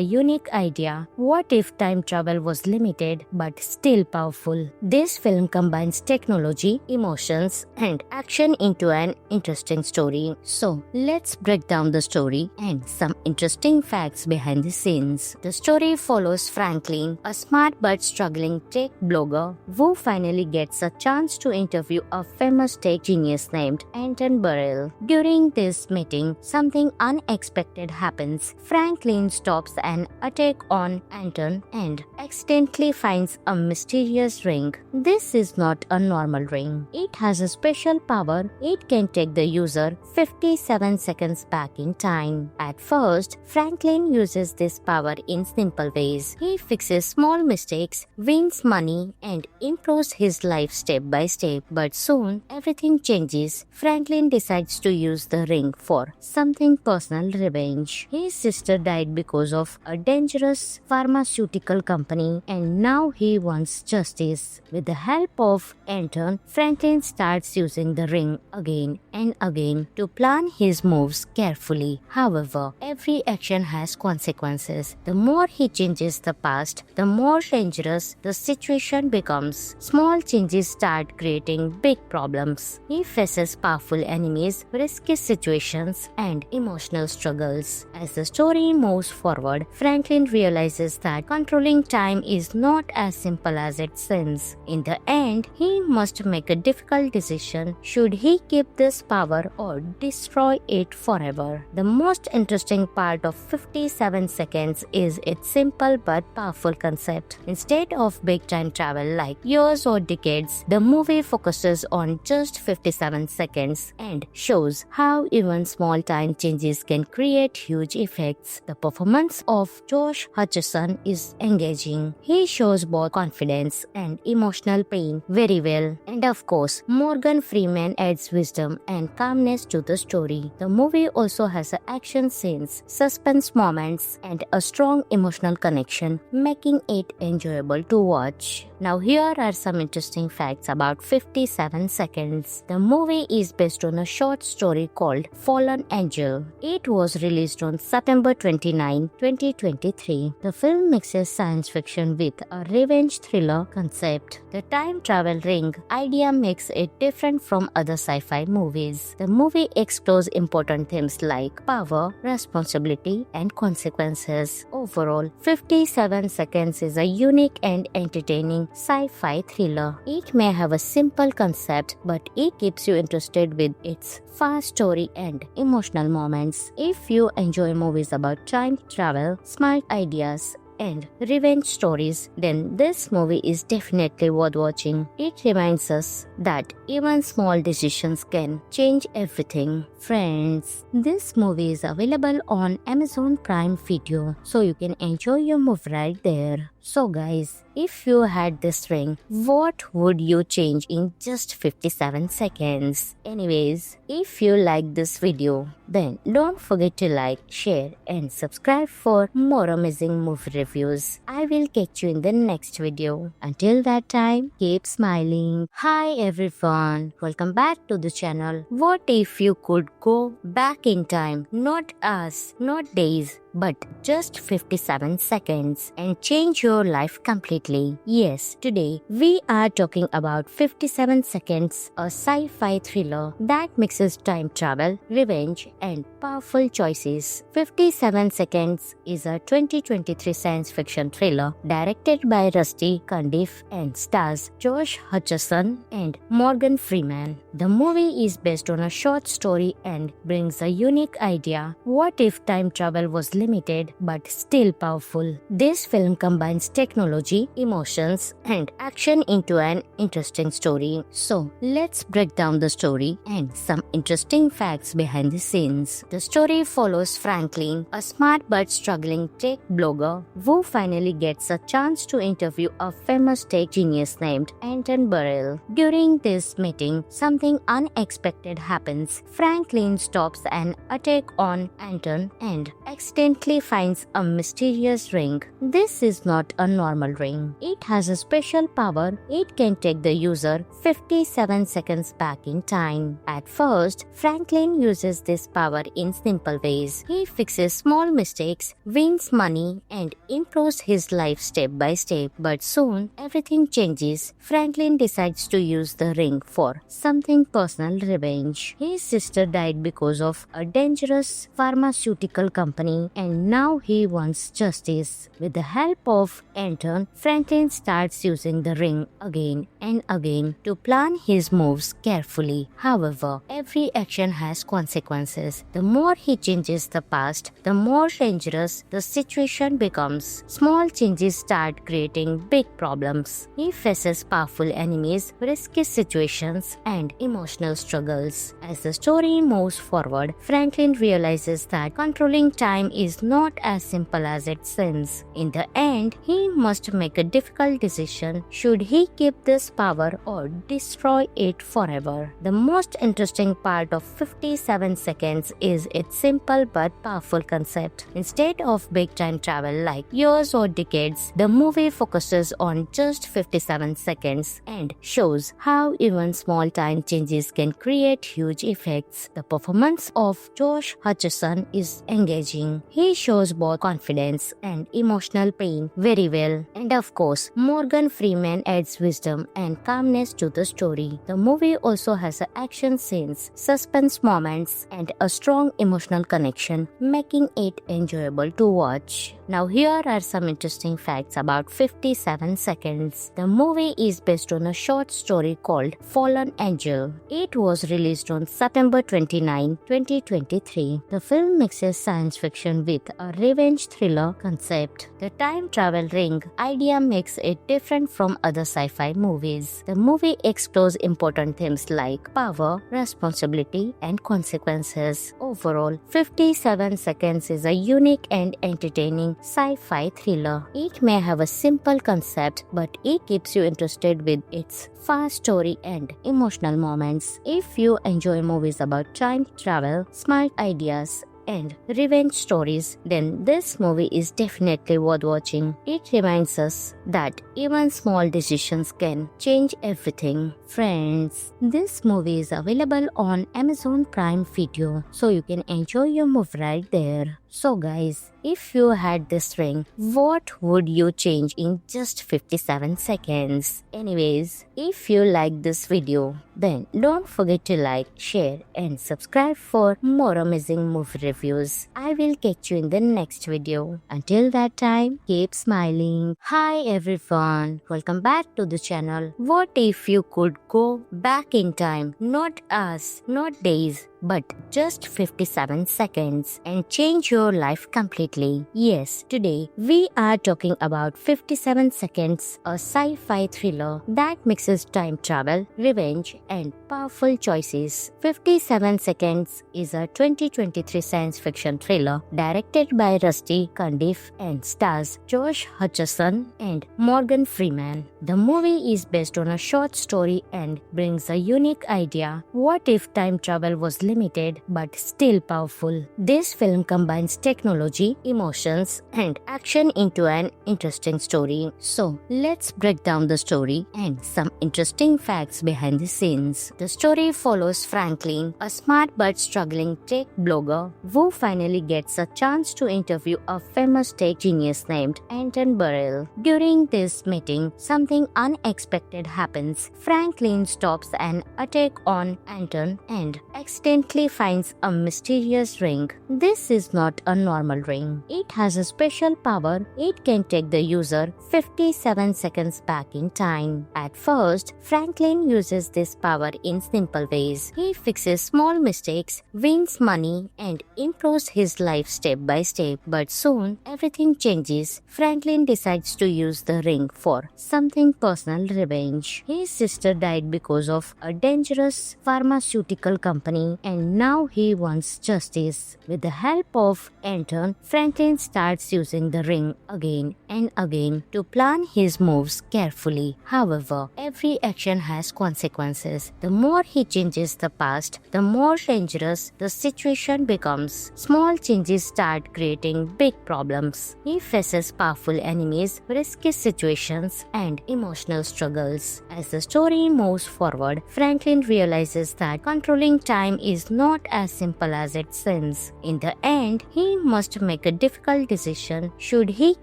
A: unique idea. What if time travel was limited but still powerful? This film combines technology, emotions, and action into an interesting story. So, let's break down the story and some interesting facts behind the scenes. The story follows Franklin, a smart but struggling tech blogger who finally gets a chance to interview a famous tech genius named Anton Burrell. During this meeting, something unexpected happens. Franklin stops an attack on Anton and accidentally finds a mysterious ring. This is not a normal ring. It has a special power. It can take the user 57 seconds back in time. At first, Franklin uses this power in simple ways. He fixes small mistakes, wins money, and improves his life step by step. But soon, everything changes. Franklin decides to use the ring for something personal revenge. His sister died because of a dangerous pharmaceutical company, and now he wants justice. With the help of Anton, Franklin starts using the ring again and again to plan his moves carefully. However, every action has consequences. The more he changes the past, the more dangerous the situation becomes. Small changes start creating big problems. He faces powerful enemies, risky situations, and emotional struggles. As the story moves forward, Franklin realizes that controlling time is not as simple as it seems. In the end, he must make a difficult decision. Should he keep this power or destroy it forever? The most interesting part of 57 seconds is its simple but powerful concept. Instead of big time travel like years or decades, the movie focuses on just 57 seconds and shows how even small time changes can create huge effects. The performance of Josh Hutcherson is engaging. He shows both confidence and emotional pain very well. And of course, Morgan Freeman adds wisdom and calmness to the story. The movie also has action scenes, suspense moments, and a strong emotional connection, making it enjoyable to watch. Now here are some interesting facts about 57 seconds. The movie is based on a short story called Fallen Angel. It was released on September 29, 2023. The film mixes science fiction with a revenge thriller concept. The time travel ring idea makes it different from other sci-fi movies. The movie explores important themes like power, responsibility, and consequences. Overall, 57 seconds is a unique and entertaining sci-fi thriller. It may have a simple concept, but it keeps you interested with its fast story and emotional moments. If you enjoy movies about time travel, smart ideas, and revenge stories, then this movie is definitely worth watching. It reminds us that even small decisions can change everything. Friends, this movie is available on Amazon Prime Video, so you can enjoy your movie right there. So guys, if you had this ring, what would you change in just 57 seconds? Anyways, if you like this video, then don't forget to like, share, and subscribe for more amazing movie reviews. I will catch you in the next video. Until that time, keep smiling. Hi everyone, welcome back to the channel. What if you could go back in time? Not hours, not days, but just 57 seconds and change your life completely. Yes, today we are talking about 57 Seconds, a sci-fi thriller that mixes time travel, revenge, and powerful choices. 57 Seconds is a 2023 science fiction thriller directed by Rusty Cundiff and stars Josh Hutcherson and Morgan Freeman. The movie is based on a short story and brings a unique idea. What if time travel was limited but still powerful? This film combines technology, emotions, and action into an interesting story. So, let's break down the story and some interesting facts behind the scenes. The story follows Franklin, a smart but struggling tech blogger who finally gets a chance to interview a famous tech genius named Anton Burrell. During this meeting, something unexpected happens. Franklin stops an attack on Anton and accidentally finds a mysterious ring. This is not a normal ring. It has a special power. It can take the user 57 seconds back in time. At first, Franklin uses this power in simple ways. He fixes small mistakes, wins money, and improves his life step by step. But soon, everything changes. Franklin decides to use the ring for something personal revenge. His sister died because of a dangerous pharmaceutical company, and now he wants justice. With the help of Anton, Franklin starts using the ring again and again to plan his moves carefully. However, every action has consequences. The more he changes the past, the more dangerous the situation becomes. Small changes start creating big problems. He faces powerful enemies, risky situations, and emotional struggles. As the story moves forward, Franklin realizes that controlling time is is not as simple as it seems. In the end, he must make a difficult decision. Should he keep this power or destroy it forever? The most interesting part of 57 seconds is its simple but powerful concept. Instead of big time travel like years or decades, the movie focuses on just 57 seconds and shows how even small time changes can create huge effects. The performance of Josh Hutcherson is engaging. He shows both confidence and emotional pain very well. And of course, Morgan Freeman adds wisdom and calmness to the story. The movie also has action scenes, suspense moments, and a strong emotional connection, making it enjoyable to watch. Now here are some interesting facts about 57 seconds. The movie is based on a short story called Fallen Angel. It was released on September 29, 2023. The film mixes science fiction with a revenge thriller concept. The time travel ring idea makes it different from other sci-fi movies. The movie explores important themes like power, responsibility, and consequences. Overall, 57 seconds is a unique and entertaining sci-fi thriller. It may have a simple concept, but it keeps you interested with its fast story and emotional moments. If you enjoy movies about time travel, smart ideas, and revenge stories, then this movie is definitely worth watching. It reminds us that even small decisions can change everything. Friends, this movie is available on Amazon Prime Video, so you can enjoy your movie right there. So guys, if you had this ring, what would you change in just 57 seconds? Anyways, if you like this video, then don't forget to like, share, and subscribe for more amazing movie reviews. I will catch you in the next video. Until that time, keep smiling. Hi everyone, welcome back to the channel. What if you could go back in time? Not hours, not days, but just 57 seconds and change your life completely. Yes, today we are talking about 57 seconds, a sci-fi thriller that mixes time travel, revenge, and powerful choices. 57 Seconds is a 2023 science fiction thriller directed by Rusty Cundiff and stars Josh Hutcherson and Morgan Freeman. The movie is based on a short story and brings a unique idea. What if time travel was limited but still powerful? This film combines technology, emotions, and action into an interesting story. So, let's break down the story and some interesting facts behind the scenes. The story follows Franklin, a smart but struggling tech blogger who finally gets a chance to interview a famous tech genius named Anton Burrell. During this meeting, something unexpected happens. Franklin stops an attack on Anton and accidentally finds a mysterious ring. This is not a normal ring. It has a special power. It can take the user 57 seconds back in time. At first, Franklin uses this power in simple ways. He fixes small mistakes, wins money, and improves his life step by step. But soon, everything changes. Franklin decides to use the ring for something personal revenge. His sister died because of a dangerous pharmaceutical company, and now he wants justice. With the help of Anton, Franklin starts using the ring again and again to plan his moves carefully. However, every action has consequences. The more he changes the past, the more dangerous the situation becomes. Small changes start creating big problems. He faces powerful enemies, risky situations, and emotional struggles. As the story moves forward, Franklin realizes that controlling time is not as simple as it seems. In the end, he must make a difficult decision. Should he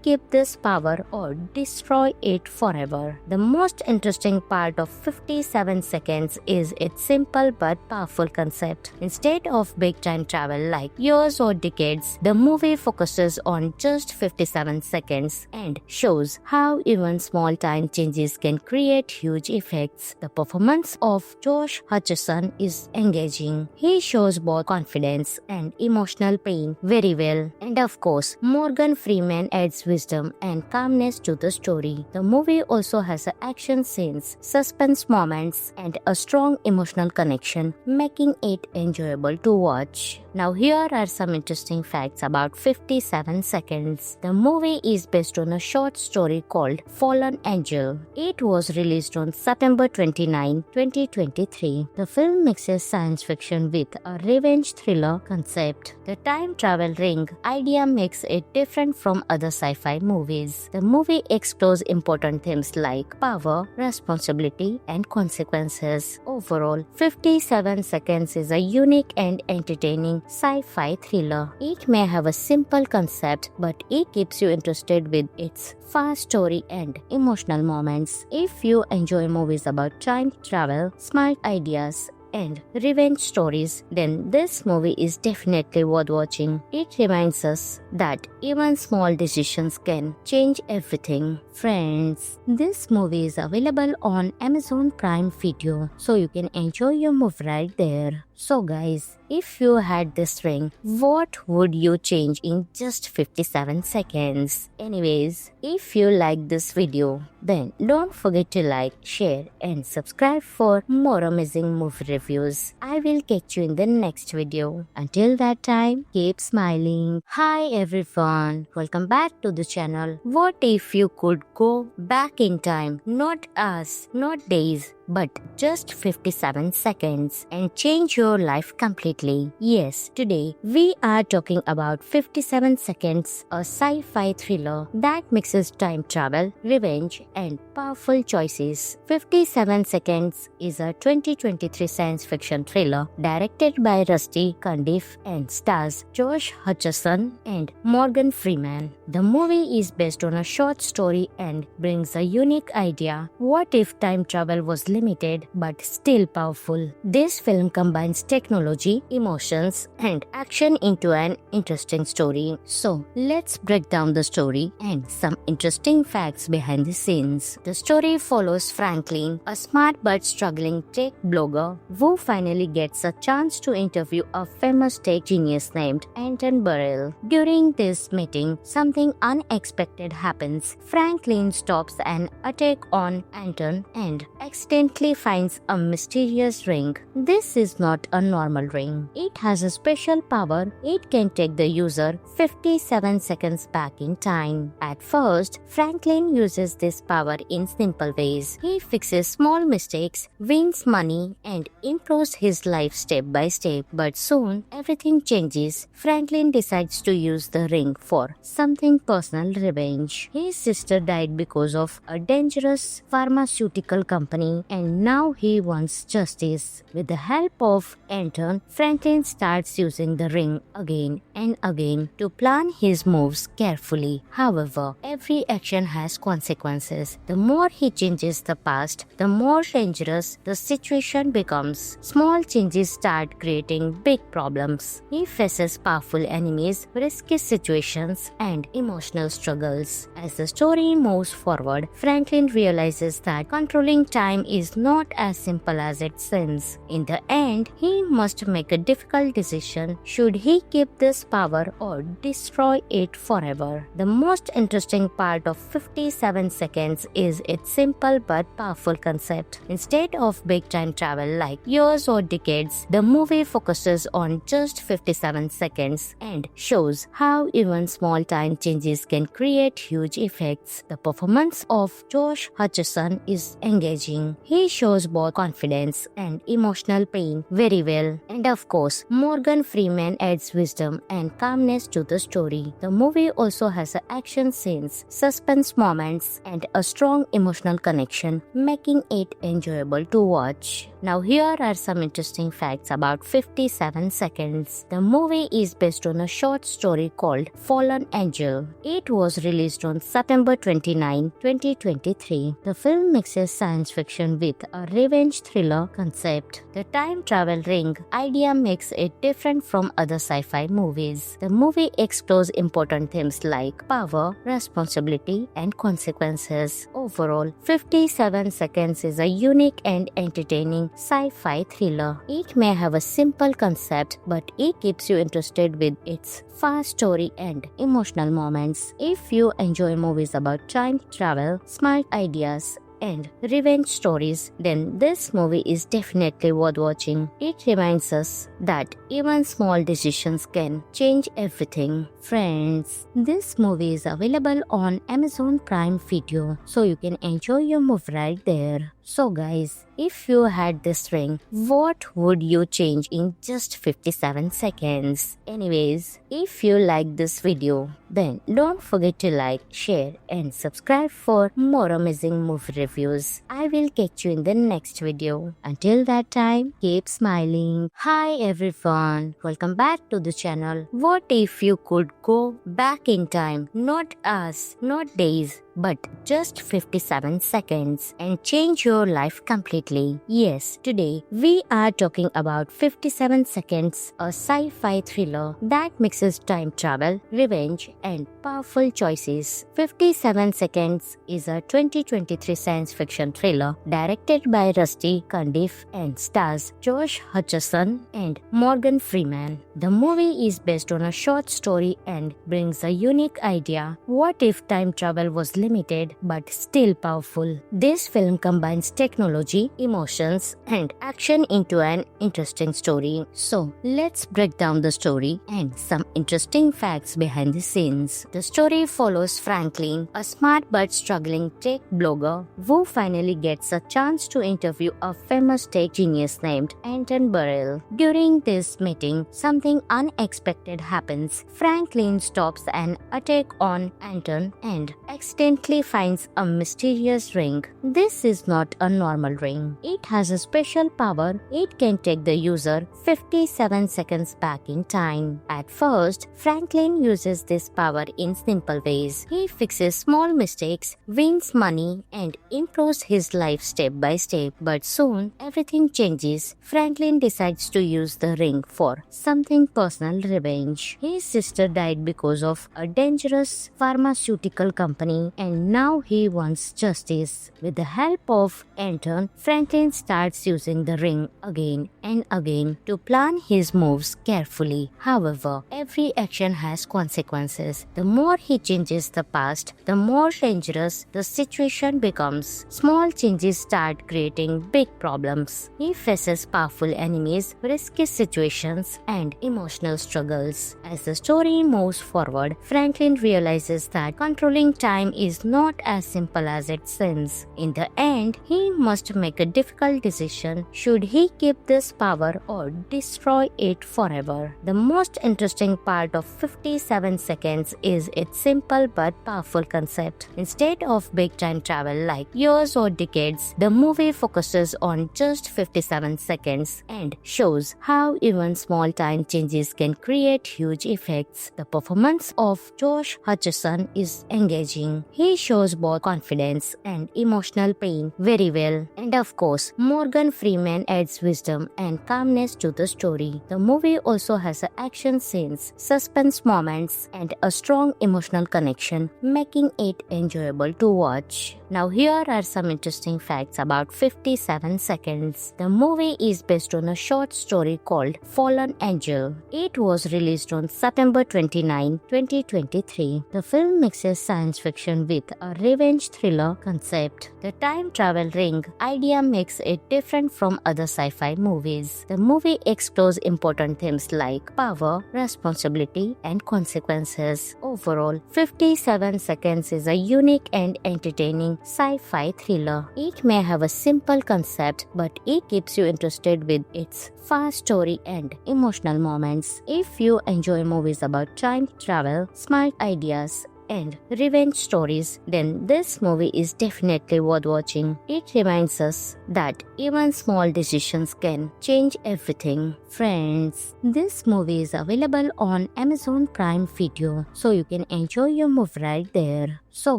A: keep this power or destroy it forever? The most interesting part of 57 seconds is its simple but powerful concept. Instead of big time travel like years or decades, the movie focuses on just 57 seconds and shows how even small time changes can create huge effects. The performance of Josh Hutcherson is engaging. He shows both confidence and emotional pain very well. And of course, Morgan Freeman adds wisdom and calmness to the story. The movie also has action scenes, suspense moments, and a strong emotional connection, making it enjoyable to watch. Now here are some interesting facts about 57 Seconds. The movie is based on a short story called Fallen Angel. It was released on September 29, 2023. The film mixes science fiction with a revenge thriller concept. The time travel ring idea makes it different from other sci-fi movies. The movie explores important themes like power, responsibility, and consequences. Overall, 57 Seconds is a unique and entertaining sci-fi thriller. It may have a simple concept, but it keeps you interested with its fast story and emotional moments. If you enjoy movies about time travel, smart ideas, and revenge stories, then this movie is definitely worth watching. It reminds us that even small decisions can change everything. Friends, this movie is available on Amazon Prime Video, so you can enjoy your movie right there. So guys, if you had this ring, what would you change in just 57 seconds? Anyways, if you like this video, then don't forget to like, share and subscribe for more amazing movie reviews. I will catch you in the next video. Until that time, keep smiling. Hi everyone, welcome back to the channel. What if you could go back in time? Not hours, not days, but just 57 seconds and change your life completely. Yes, today we are talking about 57 Seconds, a sci-fi thriller that mixes time travel, revenge, and powerful choices. 57 Seconds is a 2023 science fiction thriller directed by Rusty Cundiff and stars Josh Hutcherson and Morgan Freeman. The movie is based on a short story and brings a unique idea. What if time travel was limited but still powerful? This film combines technology, emotions, and action into an interesting story. So, let's break down the story and some interesting facts behind the scenes. The story follows Franklin, a smart but struggling tech blogger who finally gets a chance to interview a famous tech genius named Anton Burrell. During this meeting, something unexpected happens. Franklin stops an attack on Anton and accidentally finds a mysterious ring. This is not a normal ring. It has a special power. It can take the user 57 seconds back in time. At first, Franklin uses this power in simple ways. He fixes small mistakes, wins money, and improves his life step by step. But soon, everything changes. Franklin decides to use the ring for something personal: revenge. His sister died because of a dangerous pharmaceutical company, and now he wants justice. With the help of Anton, Franklin starts using the ring again and again to plan his moves carefully. However, every action has consequences. The more he changes the past, the more dangerous the situation becomes. Small changes start creating big problems. He faces powerful enemies, risky situations, and emotional struggles. As the story moves forward, Franklin realizes that controlling time is not as simple as it seems. In the end, he must make a difficult decision. Should he keep this power or destroy it forever? The most interesting part of 57 Seconds is its simple but powerful concept. Instead of big time travel like years or decades, the movie focuses on just 57 seconds and shows how even small time changes can create huge effects. The performance of Josh Hutcherson is engaging. He shows both confidence and emotional pain very well. And of course, Morgan Freeman adds wisdom and calmness to the story. The movie also has action scenes, suspense moments, and a strong emotional connection, making it enjoyable to watch. Now here are some interesting facts about 57 Seconds. The movie is based on a short story called Fallen Angel. It was released on September 29, 2023. The film mixes science fiction with a revenge thriller concept. The time travel ring idea makes it different from other sci-fi movies. The movie explores important themes like power, responsibility, and consequences. Overall, 57 Seconds is a unique and entertaining sci-fi thriller. It may have a simple concept, but it keeps you interested with its fast story and emotional moments. If you enjoy movies about time travel, smart ideas, and revenge stories, then this movie is definitely worth watching. It reminds us that even small decisions can change everything. Friends, this movie is available on Amazon Prime Video, so you can enjoy your movie right there. So guys, if you had this ring, what would you change in just 57 seconds? Anyways, if you like this video, then don't forget to like, share and subscribe for more amazing movie reviews. I will catch you in the next video. Until that time, keep smiling. Hi everyone, welcome back to the channel. What if you could go back in time? Not hours, not days, but just 57 seconds and change your life completely. Yes, today we are talking about 57 Seconds, a sci-fi thriller that mixes time travel, revenge and powerful choices. 57 Seconds is a 2023 science fiction thriller directed by Rusty Cundiff and stars Josh Hutcherson and Morgan Freeman. The movie is based on a short story and brings a unique idea. What if time travel was limited but still powerful? This film combines technology, emotions, and action into an interesting story. So, let's break down the story and some interesting facts behind the scenes. The story follows Franklin, a smart but struggling tech blogger who finally gets a chance to interview a famous tech genius named Anton Burrell. During this meeting, something unexpected happens. Franklin stops an attack on Anton and accidentally finds a mysterious ring. This is not a normal ring. It has a special power. It can take the user 57 seconds back in time. At first, Franklin uses this power in simple ways. He fixes small mistakes, wins money, and improves his life step by step. But soon, everything changes. Franklin decides to use the ring for something personal: revenge. His sister died because of a dangerous pharmaceutical company, and now he wants justice. With the help of Anton, Franklin starts using the ring again and again to plan his moves carefully. However, every action has consequences. The more he changes the past, the more dangerous the situation becomes. Small changes start creating big problems. He faces powerful enemies, risky situations, and emotional struggles. As the story moves forward, Franklin realizes that controlling time is not as simple as it seems. In the end, he must make a difficult decision. Should he keep this power or destroy it forever? The most interesting part of 57 Seconds is its simple but powerful concept. Instead of big time travel like years or decades, the movie focuses on just 57 seconds and shows how even small time changes can create huge effects. The performance of Josh Hutcherson is engaging. He shows both confidence and emotional pain very well. And of course, Morgan Freeman adds wisdom and calmness to the story. The movie also has action scenes, suspense moments, and a strong emotional connection, making it enjoyable to watch. Now here are some interesting facts about 57 Seconds. The movie is based on a short story called Fallen Angel. It was released on September 29, 2023. The film mixes science fiction with a revenge thriller concept. The time travel ring idea makes it different from other sci-fi movies. The movie explores important themes like power, responsibility, and consequences. Overall, 57 Seconds is a unique and entertaining sci-fi thriller. It may have a simple concept, but it keeps you interested with its fast story and emotional moments. If you enjoy movies about time travel, smart ideas, and revenge stories, then this movie is definitely worth watching. It reminds us that even small decisions can change everything. Friends, this movie is available on Amazon Prime Video, so you can enjoy your movie right there. So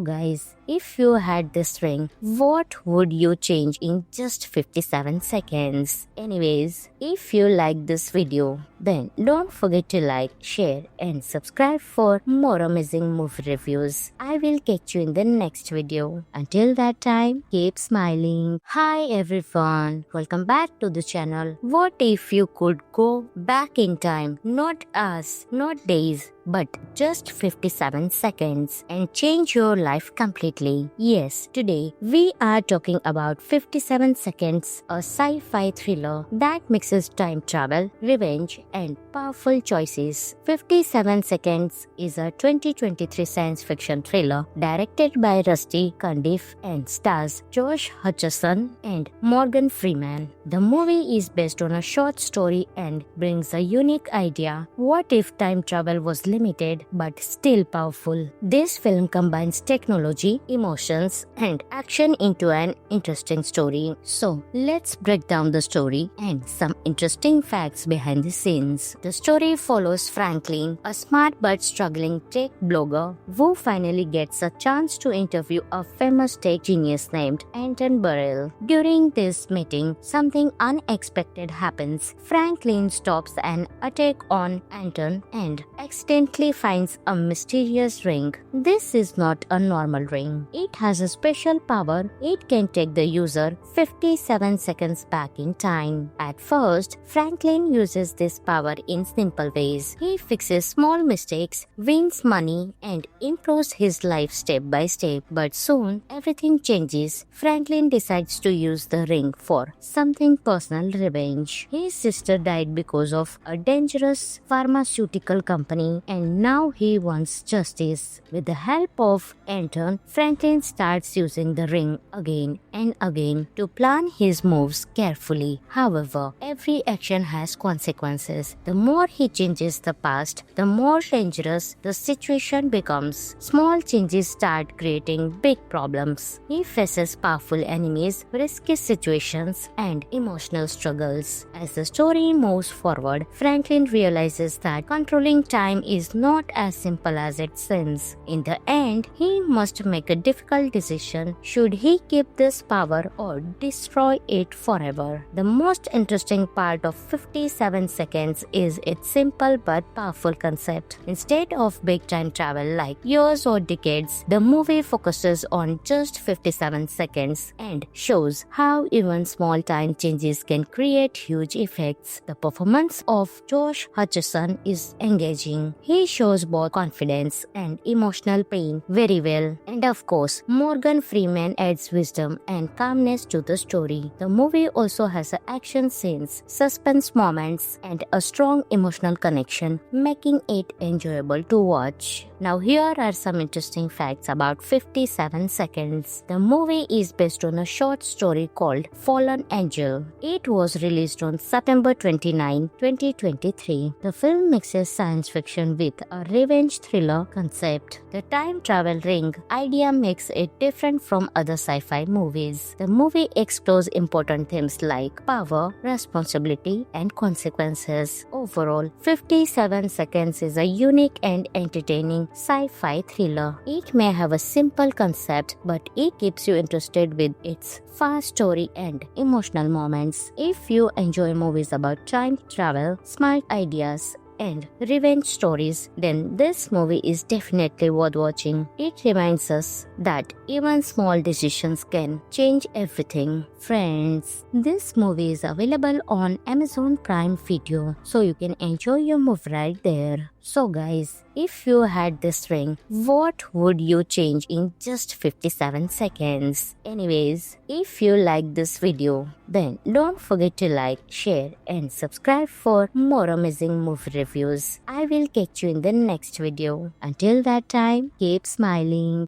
A: guys, if you had this ring, what would you change in just 57 seconds? Anyways, if you like this video, then don't forget to like, share and subscribe for more amazing movie reviews. I will catch you in the next video. Until that time, keep smiling. Hi everyone, welcome back to the channel. What if you could go back in time? Not hours, not days, but just 57 seconds and change your life completely. Yes, today we are talking about 57 Seconds, a sci-fi thriller that mixes time travel, revenge, and powerful choices. 57 Seconds is a 2023 science fiction thriller directed by Rusty Cundiff and stars Josh Hutcherson and Morgan Freeman. The movie is based on a short story and brings a unique idea. What if time travel was limited but still powerful? This film combines technology, emotions, and action into an interesting story. So, let's break down the story and some interesting facts behind the scenes. The story follows Franklin, a smart but struggling tech blogger who finally gets a chance to interview a famous tech genius named Anton Burrell. During this meeting, something unexpected happens. Franklin stops an attack on Anton and accidentally finds a mysterious ring. This is not a normal ring. It has a special power. It can take the user 57 seconds back in time. At first, Franklin uses this power in simple ways. He fixes small mistakes, wins money, and improves his life step by step. But soon, everything changes. Franklin decides to use the ring for something personal: revenge. His sister died because of a dangerous pharmaceutical company, and now he wants justice. With the help of Anton, Franklin starts using the ring again and again to plan his moves carefully. However, every action has consequences. The more he changes the past, the more dangerous the situation becomes. Small changes start creating big problems. He faces powerful enemies, risky situations, and emotional struggles. As the story moves forward, Franklin realizes that controlling time is not as simple as it seems. In the end, he must make a difficult decision. Should he keep this power or destroy it forever? The most interesting part of 57 Seconds is its simple but powerful concept. Instead of big time travel like years or decades, the movie focuses on just 57 seconds and shows how even small time changes can create huge effects. The performance of Josh Hutcherson is engaging. He shows both confidence and emotional pain very well. And of course, Morgan Freeman adds wisdom and calmness to the story. The movie also has action scenes, suspense moments, and a strong emotional connection, making it enjoyable to watch. Now here are some interesting facts about 57 Seconds. The movie is based on a short story called Fallen Angel. It was released on September 29, 2023. The film mixes science fiction with a revenge thriller concept. The time travel ring idea makes it different from other sci-fi movies. The movie explores important themes like power, responsibility, and consequences. Overall, 57 Seconds is a unique and entertaining sci-fi thriller. It may have a simple concept, but it keeps you interested with its fast story and emotional moments. If you enjoy movies about time travel, smart ideas, and revenge stories, then this movie is definitely worth watching. It reminds us that even small decisions can change everything. Friends, this movie is available on Amazon Prime Video, so you can enjoy your movie right there. So guys, if you had this ring, what would you change in just 57 seconds? Anyways, if you like this video, then don't forget to like, share, and subscribe for more amazing movie reviews. I will catch you in the next video. Until that time, keep smiling.